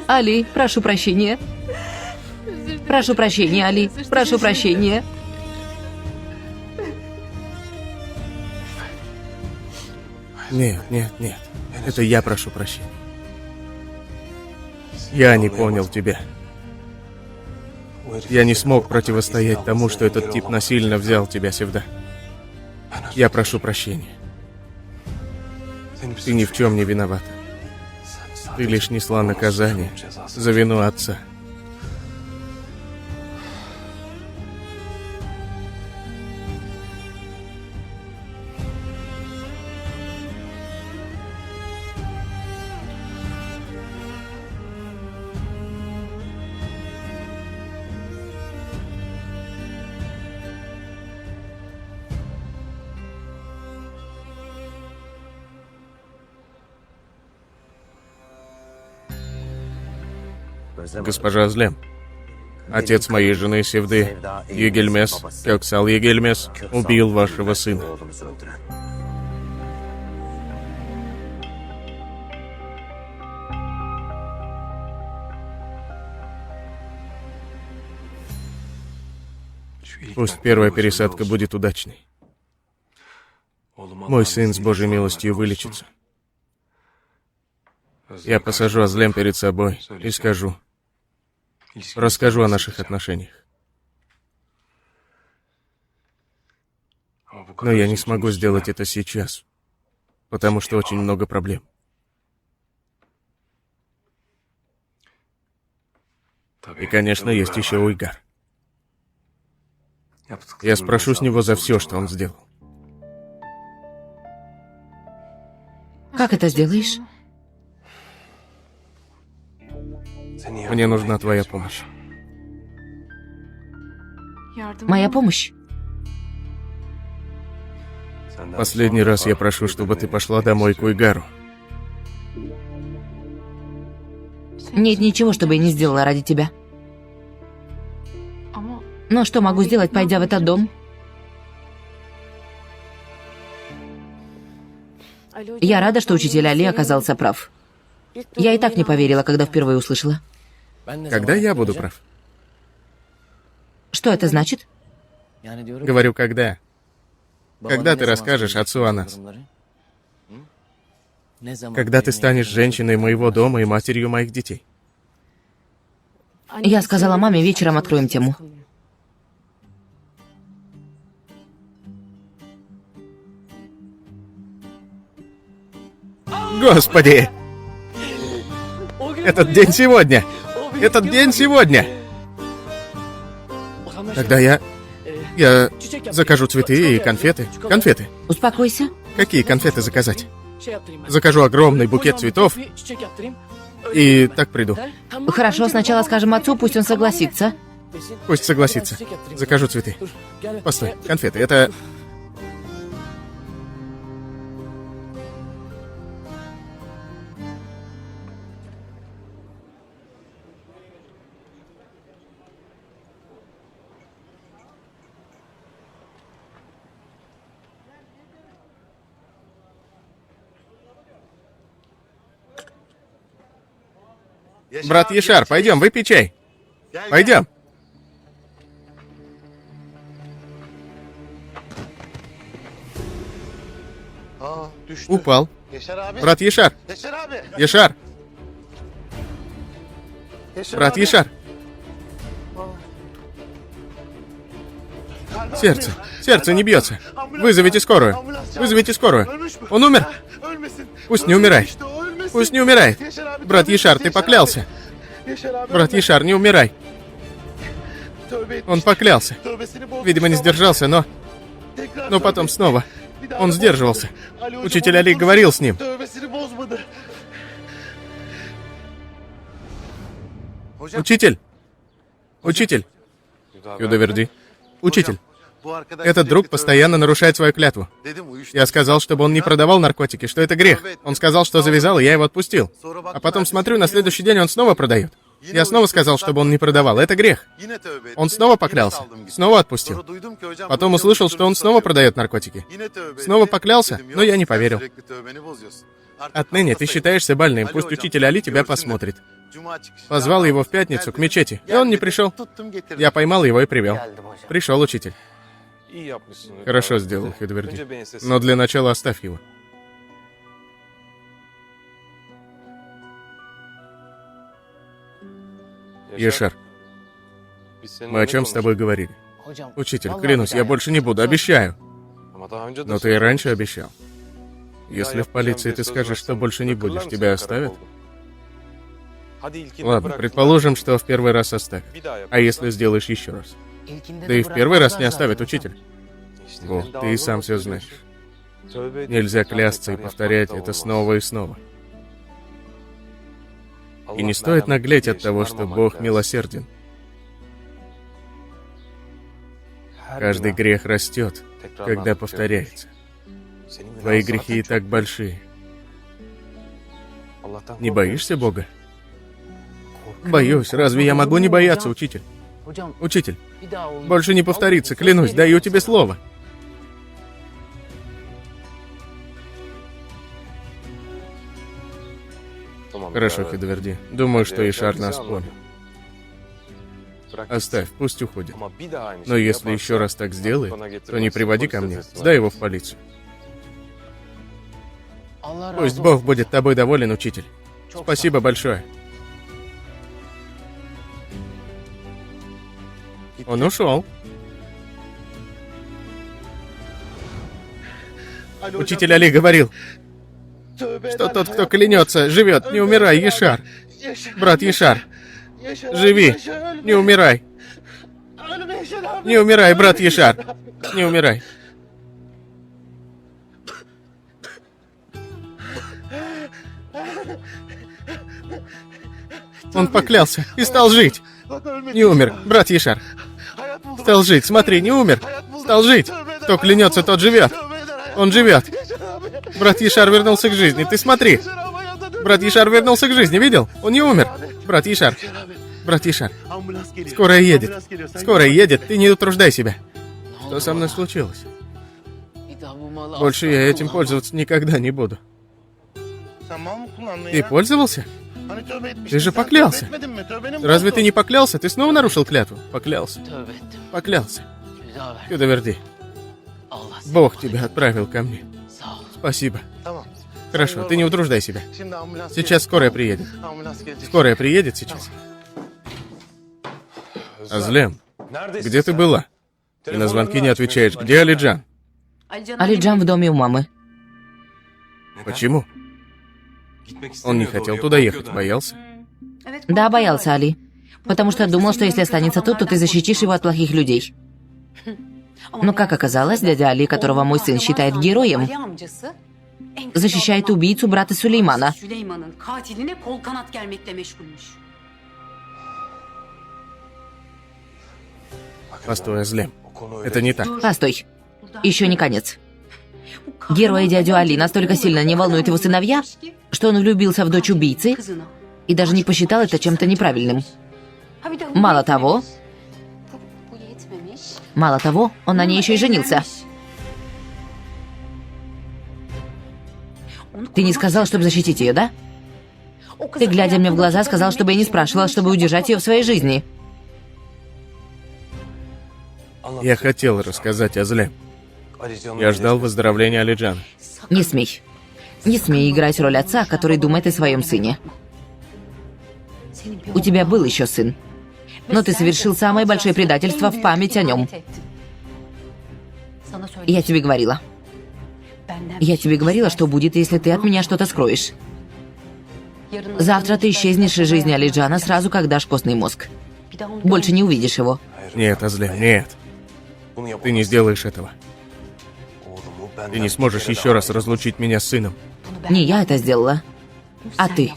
Али, прошу прощения. Прошу прощения, Али. Прошу прощения. Нет, нет, нет. Это я прошу прощения. Я не понял тебя. Я не смог противостоять тому, что этот тип насильно взял тебя, Севда. Я прошу прощения. Ты ни в чем не виновата. Ты лишь несла наказание за вину отца. Госпожа Азлем. Отец моей жены Севды, Егельмес, Кёксал Егельмес, убил вашего сына. Пусть первая пересадка будет удачной. Мой сын с Божьей милостью вылечится. Я посажу Азлем перед собой и расскажу о наших отношениях. Но я не смогу сделать это сейчас, потому что очень много проблем. И, конечно, есть еще Уйгар. Я спрошу с него за все, что он сделал. Как это сделаешь? Мне нужна твоя помощь. Моя помощь? Последний раз я прошу, чтобы ты пошла домой к Уйгару. Нет ничего, чтобы я не сделала ради тебя. Но что могу сделать, пойдя в этот дом? Я рада, что учитель Али оказался прав. Я и так не поверила, когда впервые услышала. Когда я буду прав? Что это значит? Говорю, когда. Когда ты расскажешь отцу о нас? Когда ты станешь женщиной моего дома и матерью моих детей? Я сказала маме, вечером откроем тему. Господи! Этот день сегодня! Этот день сегодня! Тогда я закажу цветы и конфеты. Конфеты. Успокойся. Какие конфеты заказать? Закажу огромный букет цветов и так приду. Хорошо, сначала скажем отцу, пусть он согласится. Пусть согласится. Закажу цветы. Постой, конфеты, это... Брат Ешар, пойдем, выпей чай. Пойдем. Упал. Брат Ешар. Ешар. Брат Ешар. Сердце не бьется. Вызовите скорую. Вызовите скорую. Он умер? Пусть не умирает. Пусть не умирает. Брат Ешар, ты поклялся. Брат Ешар, не умирай. Он поклялся. Видимо, не сдержался, но потом снова. Он сдерживался. Учитель Али говорил с ним. Учитель. Учитель. Юдаверди. Учитель. Этот друг постоянно нарушает свою клятву. Я сказал, чтобы он не продавал наркотики, что это грех. Он сказал, что завязал, и я его отпустил. А потом смотрю, на следующий день он снова продает. Я снова сказал, чтобы он не продавал. Это грех. Он снова поклялся. Снова отпустил. Потом услышал, что он снова продает наркотики. Снова поклялся, но я не поверил. Отныне ты считаешься больным. Пусть учитель Али тебя посмотрит. Позвал его в пятницу к мечети, и он не пришел. Я поймал его и привел. Пришел учитель. Хорошо сделал, Хедверди. Но для начала оставь его. Ешар, мы о чем с тобой говорили? Учитель, клянусь, я больше не буду, обещаю. Но ты и раньше обещал. Если в полиции ты скажешь, что больше не будешь, тебя оставят? Ладно, предположим, что в первый раз оставят. А если сделаешь еще раз? Да и в первый раз не оставят, учитель. Вот, ты и сам все знаешь. Нельзя клясться и повторять это снова и снова. И не стоит наглеть от того, что Бог милосерден. Каждый грех растет, когда повторяется. Твои грехи и так большие. Не боишься Бога? Боюсь, разве я могу не бояться, учитель? Учитель, больше не повторится, клянусь, даю тебе слово. Хорошо, Кедверди. Думаю, что Ишар нас понял. Оставь, пусть уходит. Но если еще раз так сделает, то не приводи ко мне, сдай его в полицию. Пусть Бог будет тобой доволен, учитель. Спасибо большое. Он ушел. Учитель Али говорил, что тот, кто клянется, живет. Не умирай, Ешар. Брат Ешар, живи, не умирай. Не умирай, брат Ешар. Не умирай. Он поклялся и стал жить. Не умер, брат Ешар. Стал жить, смотри, не умер. Стал жить. Кто клянется, тот живет. Он живет. Брат Ешар вернулся к жизни, ты смотри. Брат Ешар вернулся к жизни, видел? Он не умер. Брат Ешар. Брат Ешар. Скорая едет. Скорая едет, ты не утруждай себя. Что со мной случилось? Больше я этим пользоваться никогда не буду. Ты пользовался? Ты же поклялся. Разве ты не поклялся? Ты снова нарушил клятву? Поклялся. Поклялся. Кедверди, Бог тебя отправил ко мне. Спасибо. Хорошо, ты не утруждай себя. Сейчас скорая приедет. Скорая приедет сейчас. Азлем, где ты была? Ты на звонки не отвечаешь. Где Алиджан? Алиджан в доме у мамы. Почему? Он не хотел туда ехать, боялся. Да, боялся Али. Потому что думал, что если останется тут, то ты защитишь его от плохих людей. Но, как оказалось, дядя Али, которого мой сын считает героем, защищает убийцу брата Сулеймана. Постой, Азлем. Это не так. Постой. Еще не конец. Героя дядю Али настолько сильно не волнуют его сыновья, что он влюбился в дочь убийцы и даже не посчитал это чем-то неправильным. Мало того, он на ней еще и женился. Ты не сказал, чтобы защитить ее, да? Ты, глядя мне в глаза, сказал, чтобы я не спрашивала, чтобы удержать ее в своей жизни. Я хотел рассказать Азлем. Я ждал выздоровления Алиджана. Не смей. Не смей играть роль отца, который думает о своем сыне. У тебя был еще сын. Но ты совершил самое большое предательство в память о нем. Я тебе говорила. Я тебе говорила, что будет, если ты от меня что-то скроешь. Завтра ты исчезнешь из жизни Алиджана сразу, как дашь костный мозг. Больше не увидишь его. Нет, Азлем, нет. Ты не сделаешь этого. Ты не сможешь еще раз разлучить меня с сыном. Не я это сделала, а ты.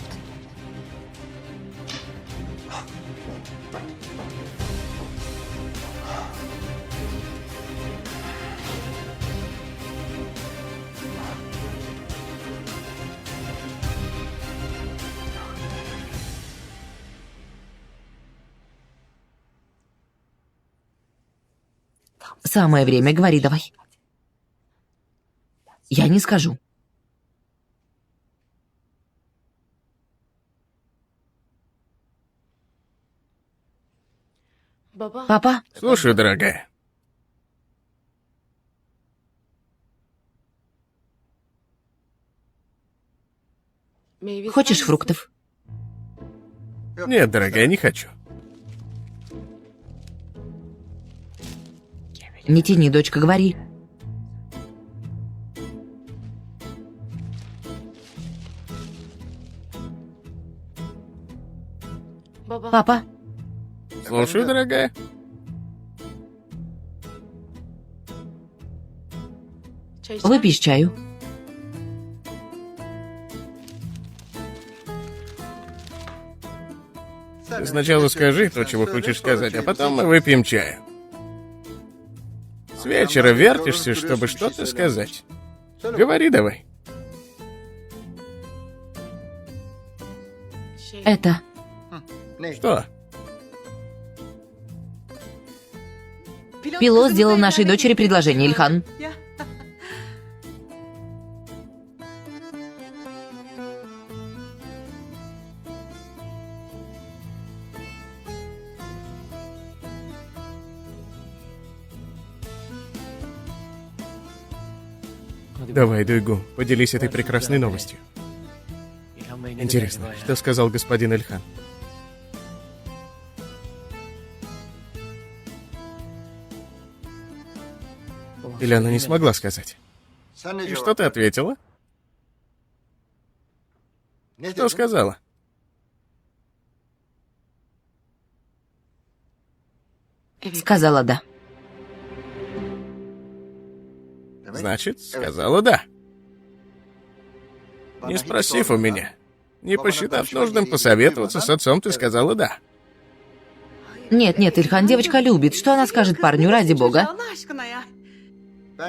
Самое время, говори давай. Я не скажу. Папа? Слушай, дорогая. Хочешь фруктов? Нет, дорогая, не хочу. Не тяни, дочка, говори. Папа? Слушаю, дорогая. Выпей чаю. Ты сначала скажи то, чего хочешь сказать, а потом мы выпьем чаю. С вечера вертишься, чтобы что-то сказать. Говори давай. Что? Пилот сделал нашей дочери предложение, Ильхан. Давай, Дуйгу, поделись этой прекрасной новостью. Интересно, что сказал господин Ильхан? Или она не смогла сказать? И что ты ответила? Что сказала? Сказала да. Значит, сказала да. Не спросив у меня, не посчитав нужным посоветоваться с отцом, ты сказала да. Нет, Ильхан, девочка любит. Что она скажет парню, ради бога?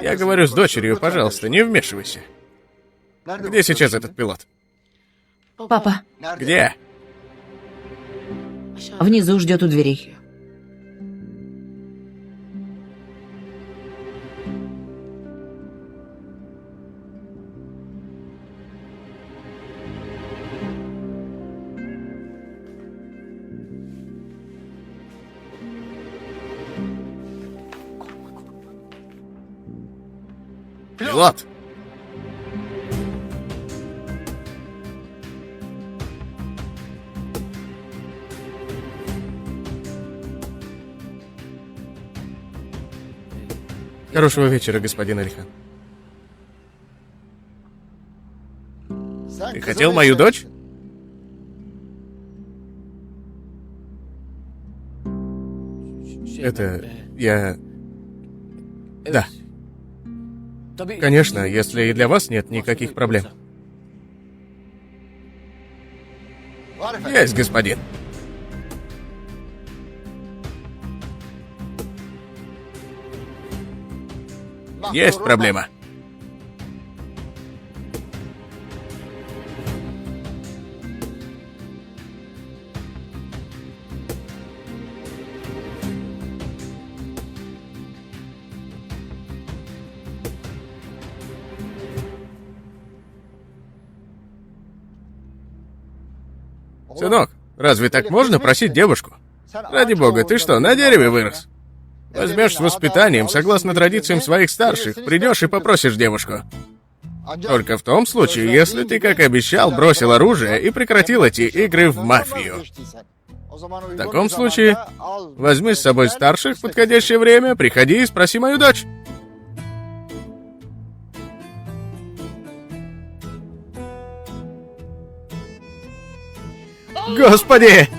Я говорю с дочерью, пожалуйста, не вмешивайся. Где сейчас этот пилот? Папа, Где? внизу ждет у дверей. Пилот! Хорошего вечера, господин Ильхан. Ты хотел мою дочь? Да. Конечно, если и для вас нет никаких проблем. Есть, господин. Есть проблема. Сынок, разве так можно просить девушку? Ради бога, ты что, на дереве вырос? Возьмешь с воспитанием, согласно традициям своих старших, придешь и попросишь девушку. Только в том случае, если ты, как обещал, бросил оружие и прекратил эти игры в мафию. В таком случае, возьми с собой старших в подходящее время, приходи и спроси мою дочь. Господи!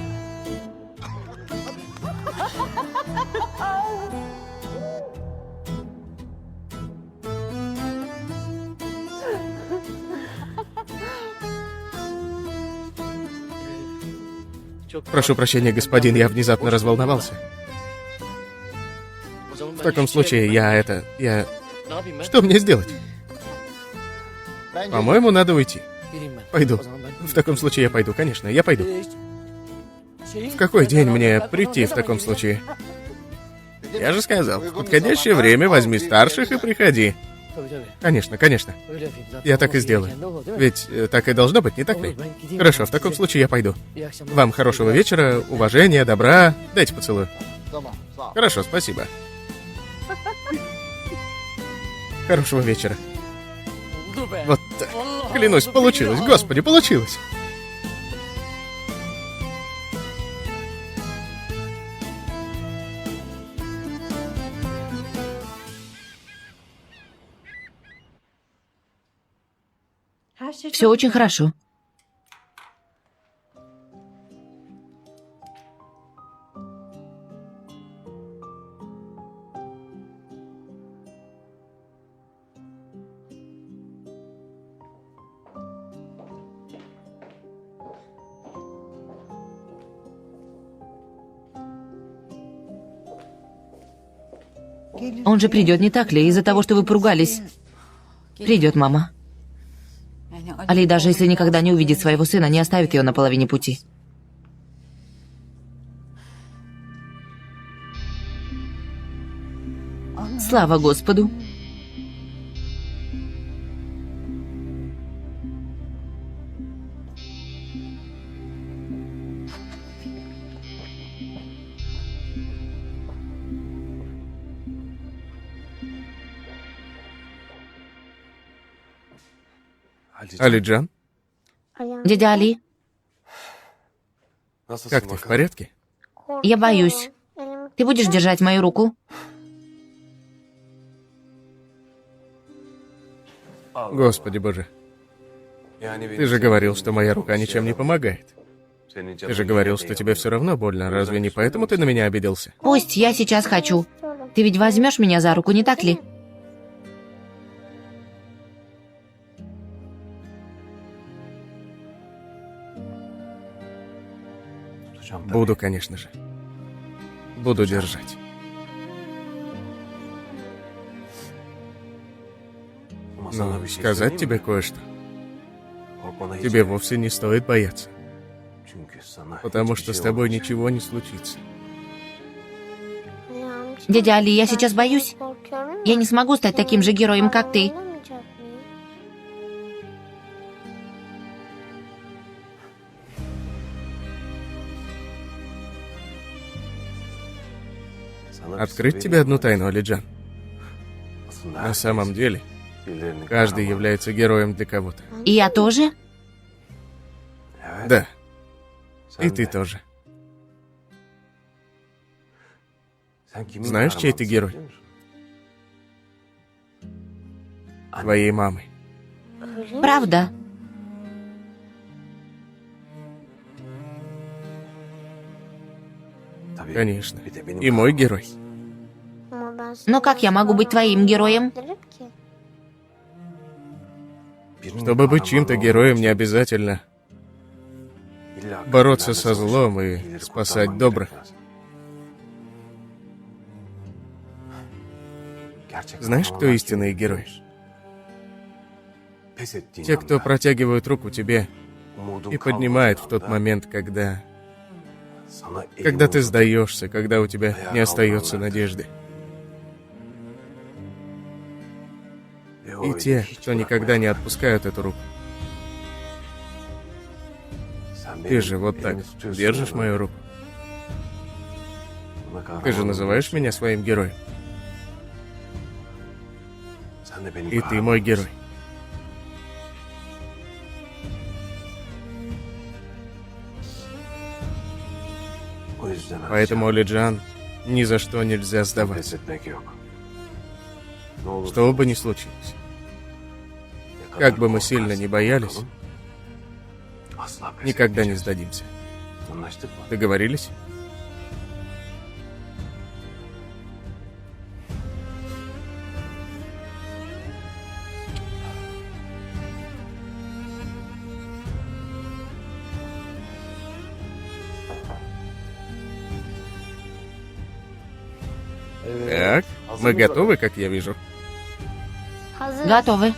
Прошу прощения, господин, я внезапно разволновался. В таком случае, я... Что мне сделать? По-моему, надо уйти. Пойду. В таком случае я пойду, конечно, я пойду. В какой день мне прийти в таком случае? Я же сказал, в подходящее время возьми старших и приходи. Конечно, конечно. Я так и сделаю. Ведь так и должно быть, не так ли? Хорошо, в таком случае я пойду. Вам хорошего вечера, уважения, добра. Дайте поцелуй. Хорошо, спасибо. Хорошего вечера. Вот так. Клянусь, получилось. Господи, получилось. Все очень хорошо. Он же придет, не так ли, из-за того, что вы поругались? Придет, мама. Али, даже если никогда не увидит своего сына, не оставит ее на половине пути. Слава Господу. Алиджан, Дядя Али, как ты, в порядке? я боюсь. Ты будешь держать мою руку? Господи боже, ты же говорил, что моя рука ничем не помогает. Ты же говорил, что тебе все равно больно. Разве не поэтому ты на меня обиделся? Пусть, я сейчас хочу. Ты ведь возьмешь меня за руку, не так ли? Буду, конечно же. Буду держать. Но сказать тебе кое-что. Тебе вовсе не стоит бояться, потому что с тобой ничего не случится. Дядя Али, я сейчас боюсь. Я не смогу стать таким же героем, как ты. Открыть тебе одну тайну, Алиджан. На самом деле, каждый является героем для кого-то. И я тоже? Да. И ты тоже. Знаешь, чей ты герой? Твоей мамы. Правда? Конечно. И мой герой. Но как я могу быть твоим героем? Чтобы быть чьим-то героем, не обязательно бороться со злом и спасать добрых. Знаешь, кто истинные герои? Те, кто протягивают руку тебе и поднимает в тот момент, когда ты сдаешься, когда у тебя не остается надежды. И те, кто никогда не отпускают эту руку. Ты же вот так держишь мою руку. Ты же называешь меня своим героем. И ты мой герой. Поэтому, Алиджан, ни за что нельзя сдаваться. Что бы ни случилось. Как бы мы сильно ни боялись, никогда не сдадимся. Договорились? Так, мы готовы, как я вижу. Готовы.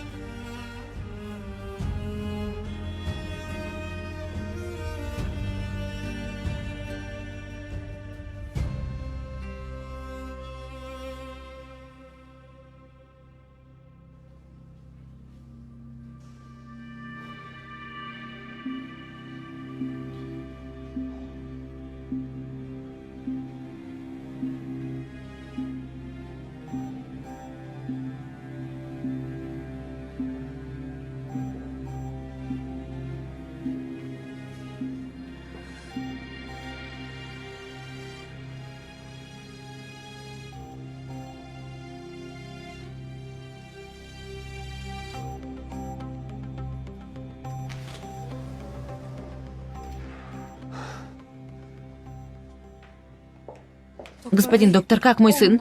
Господин доктор, как мой сын?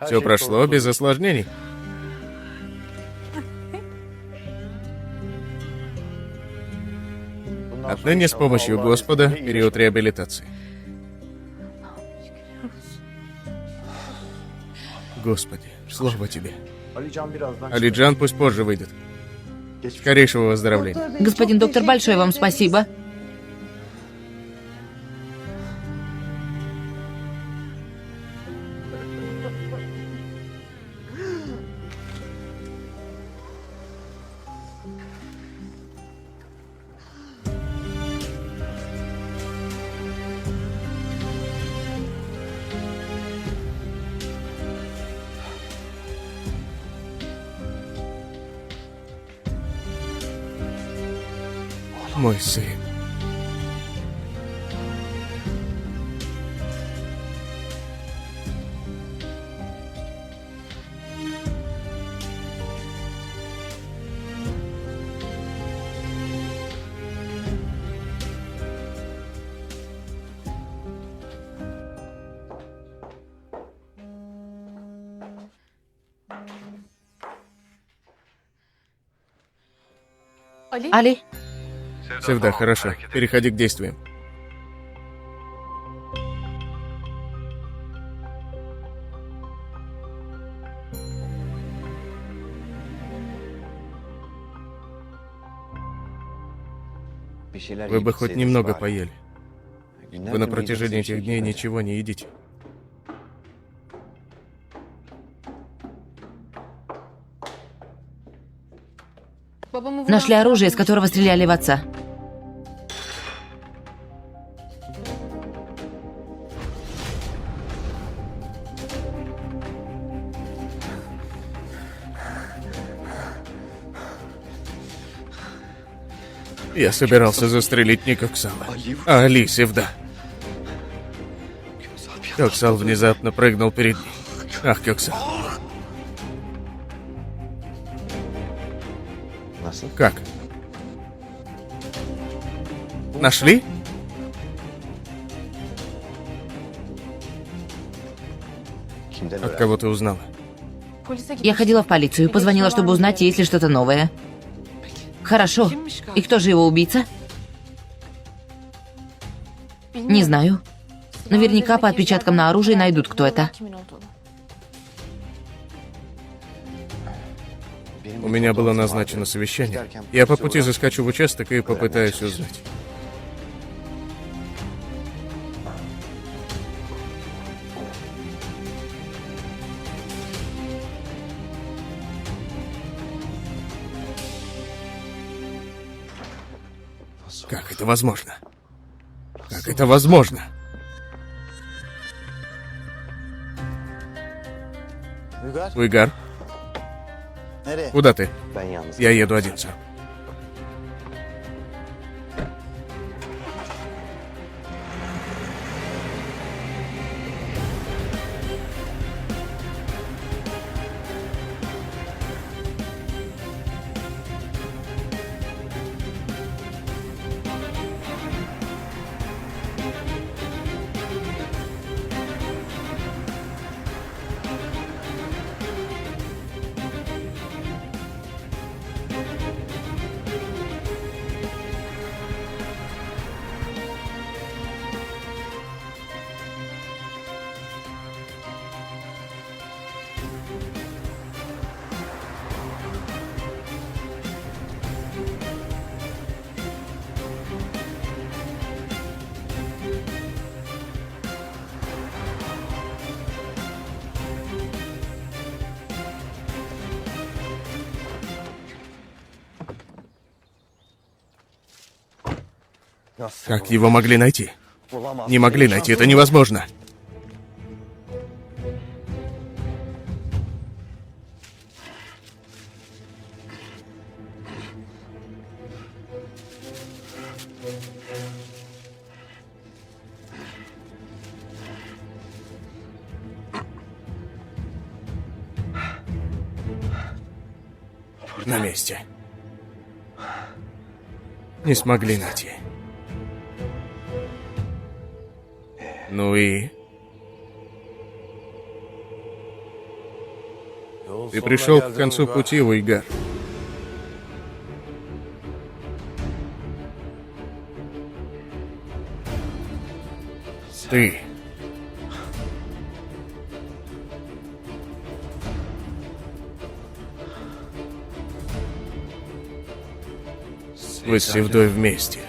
Все прошло без осложнений. Отныне с помощью Господа период реабилитации. Господи, слава тебе. Алиджан пусть позже выйдет. Скорейшего выздоровления. Господин доктор, большое вам спасибо. Мой сын. Али, Севда, хорошо. Переходи к действиям. Вы бы хоть немного поели. Вы на протяжении этих дней ничего не едите. нашли оружие, из которого стреляли в отца. Я собирался застрелить не Коксала, а Али, Севда. Коксал внезапно прыгнул перед ней. Ах, Коксал. Как? Нашли? От кого ты узнала? Я ходила в полицию, позвонила, чтобы узнать, есть ли что-то новое. Хорошо. И кто же его убийца? Не знаю. Наверняка по отпечаткам на оружии найдут, кто это. У меня было назначено совещание. Я по пути заскочу в участок и попытаюсь узнать. Как это возможно? Как это возможно? Уйгар, куда ты? Я еду один сам. Как его могли найти? Не могли найти, это невозможно. На месте. Не смогли найти. Ну и... Ты пришел к концу пути, Уйгар. Ты... Вы с Севдой вместе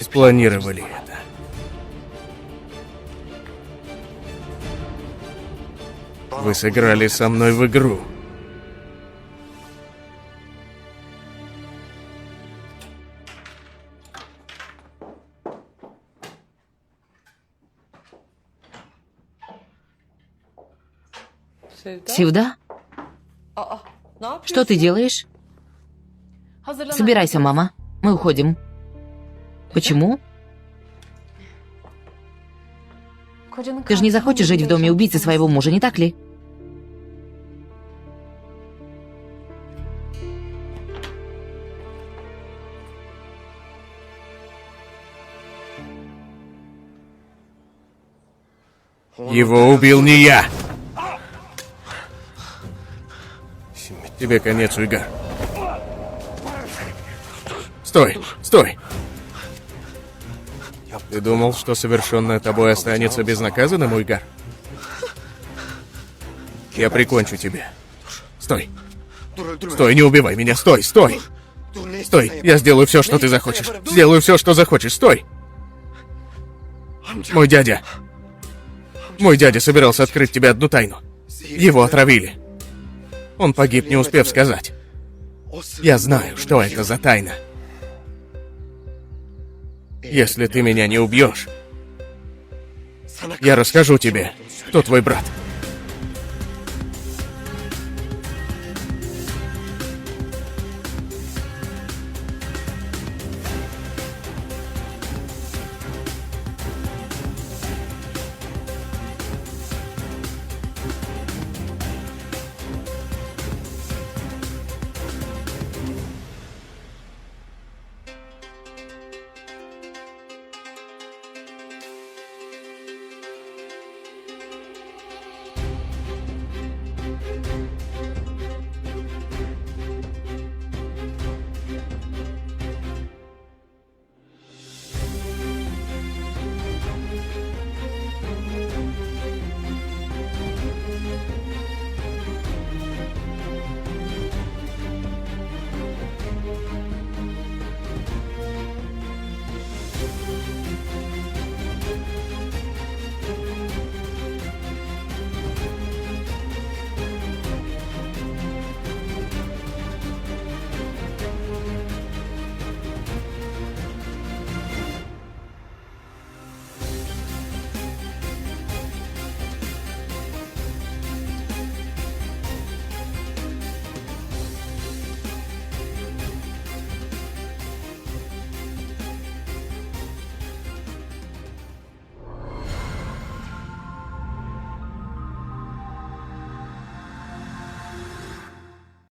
спланировали это. Вы сыграли со мной в игру. Севда? Что ты делаешь? Собирайся, мама. Мы уходим. Почему? Ты же не захочешь жить в доме убийцы своего мужа, не так ли? Его убил не я! Тебе конец, Уйгар. Стой! Стой! Ты думал, что совершенное тобой останется безнаказанным, Уйгар? Я прикончу тебя. Стой! Стой, не убивай меня! Стой! Стой! Стой! Я сделаю все, что ты захочешь! Сделаю все, что захочешь! Стой! Мой дядя собирался открыть тебе одну тайну. Его отравили. Он погиб, не успев сказать. Я знаю, что это за тайна. Если ты меня не убьешь, я расскажу тебе, кто твой брат.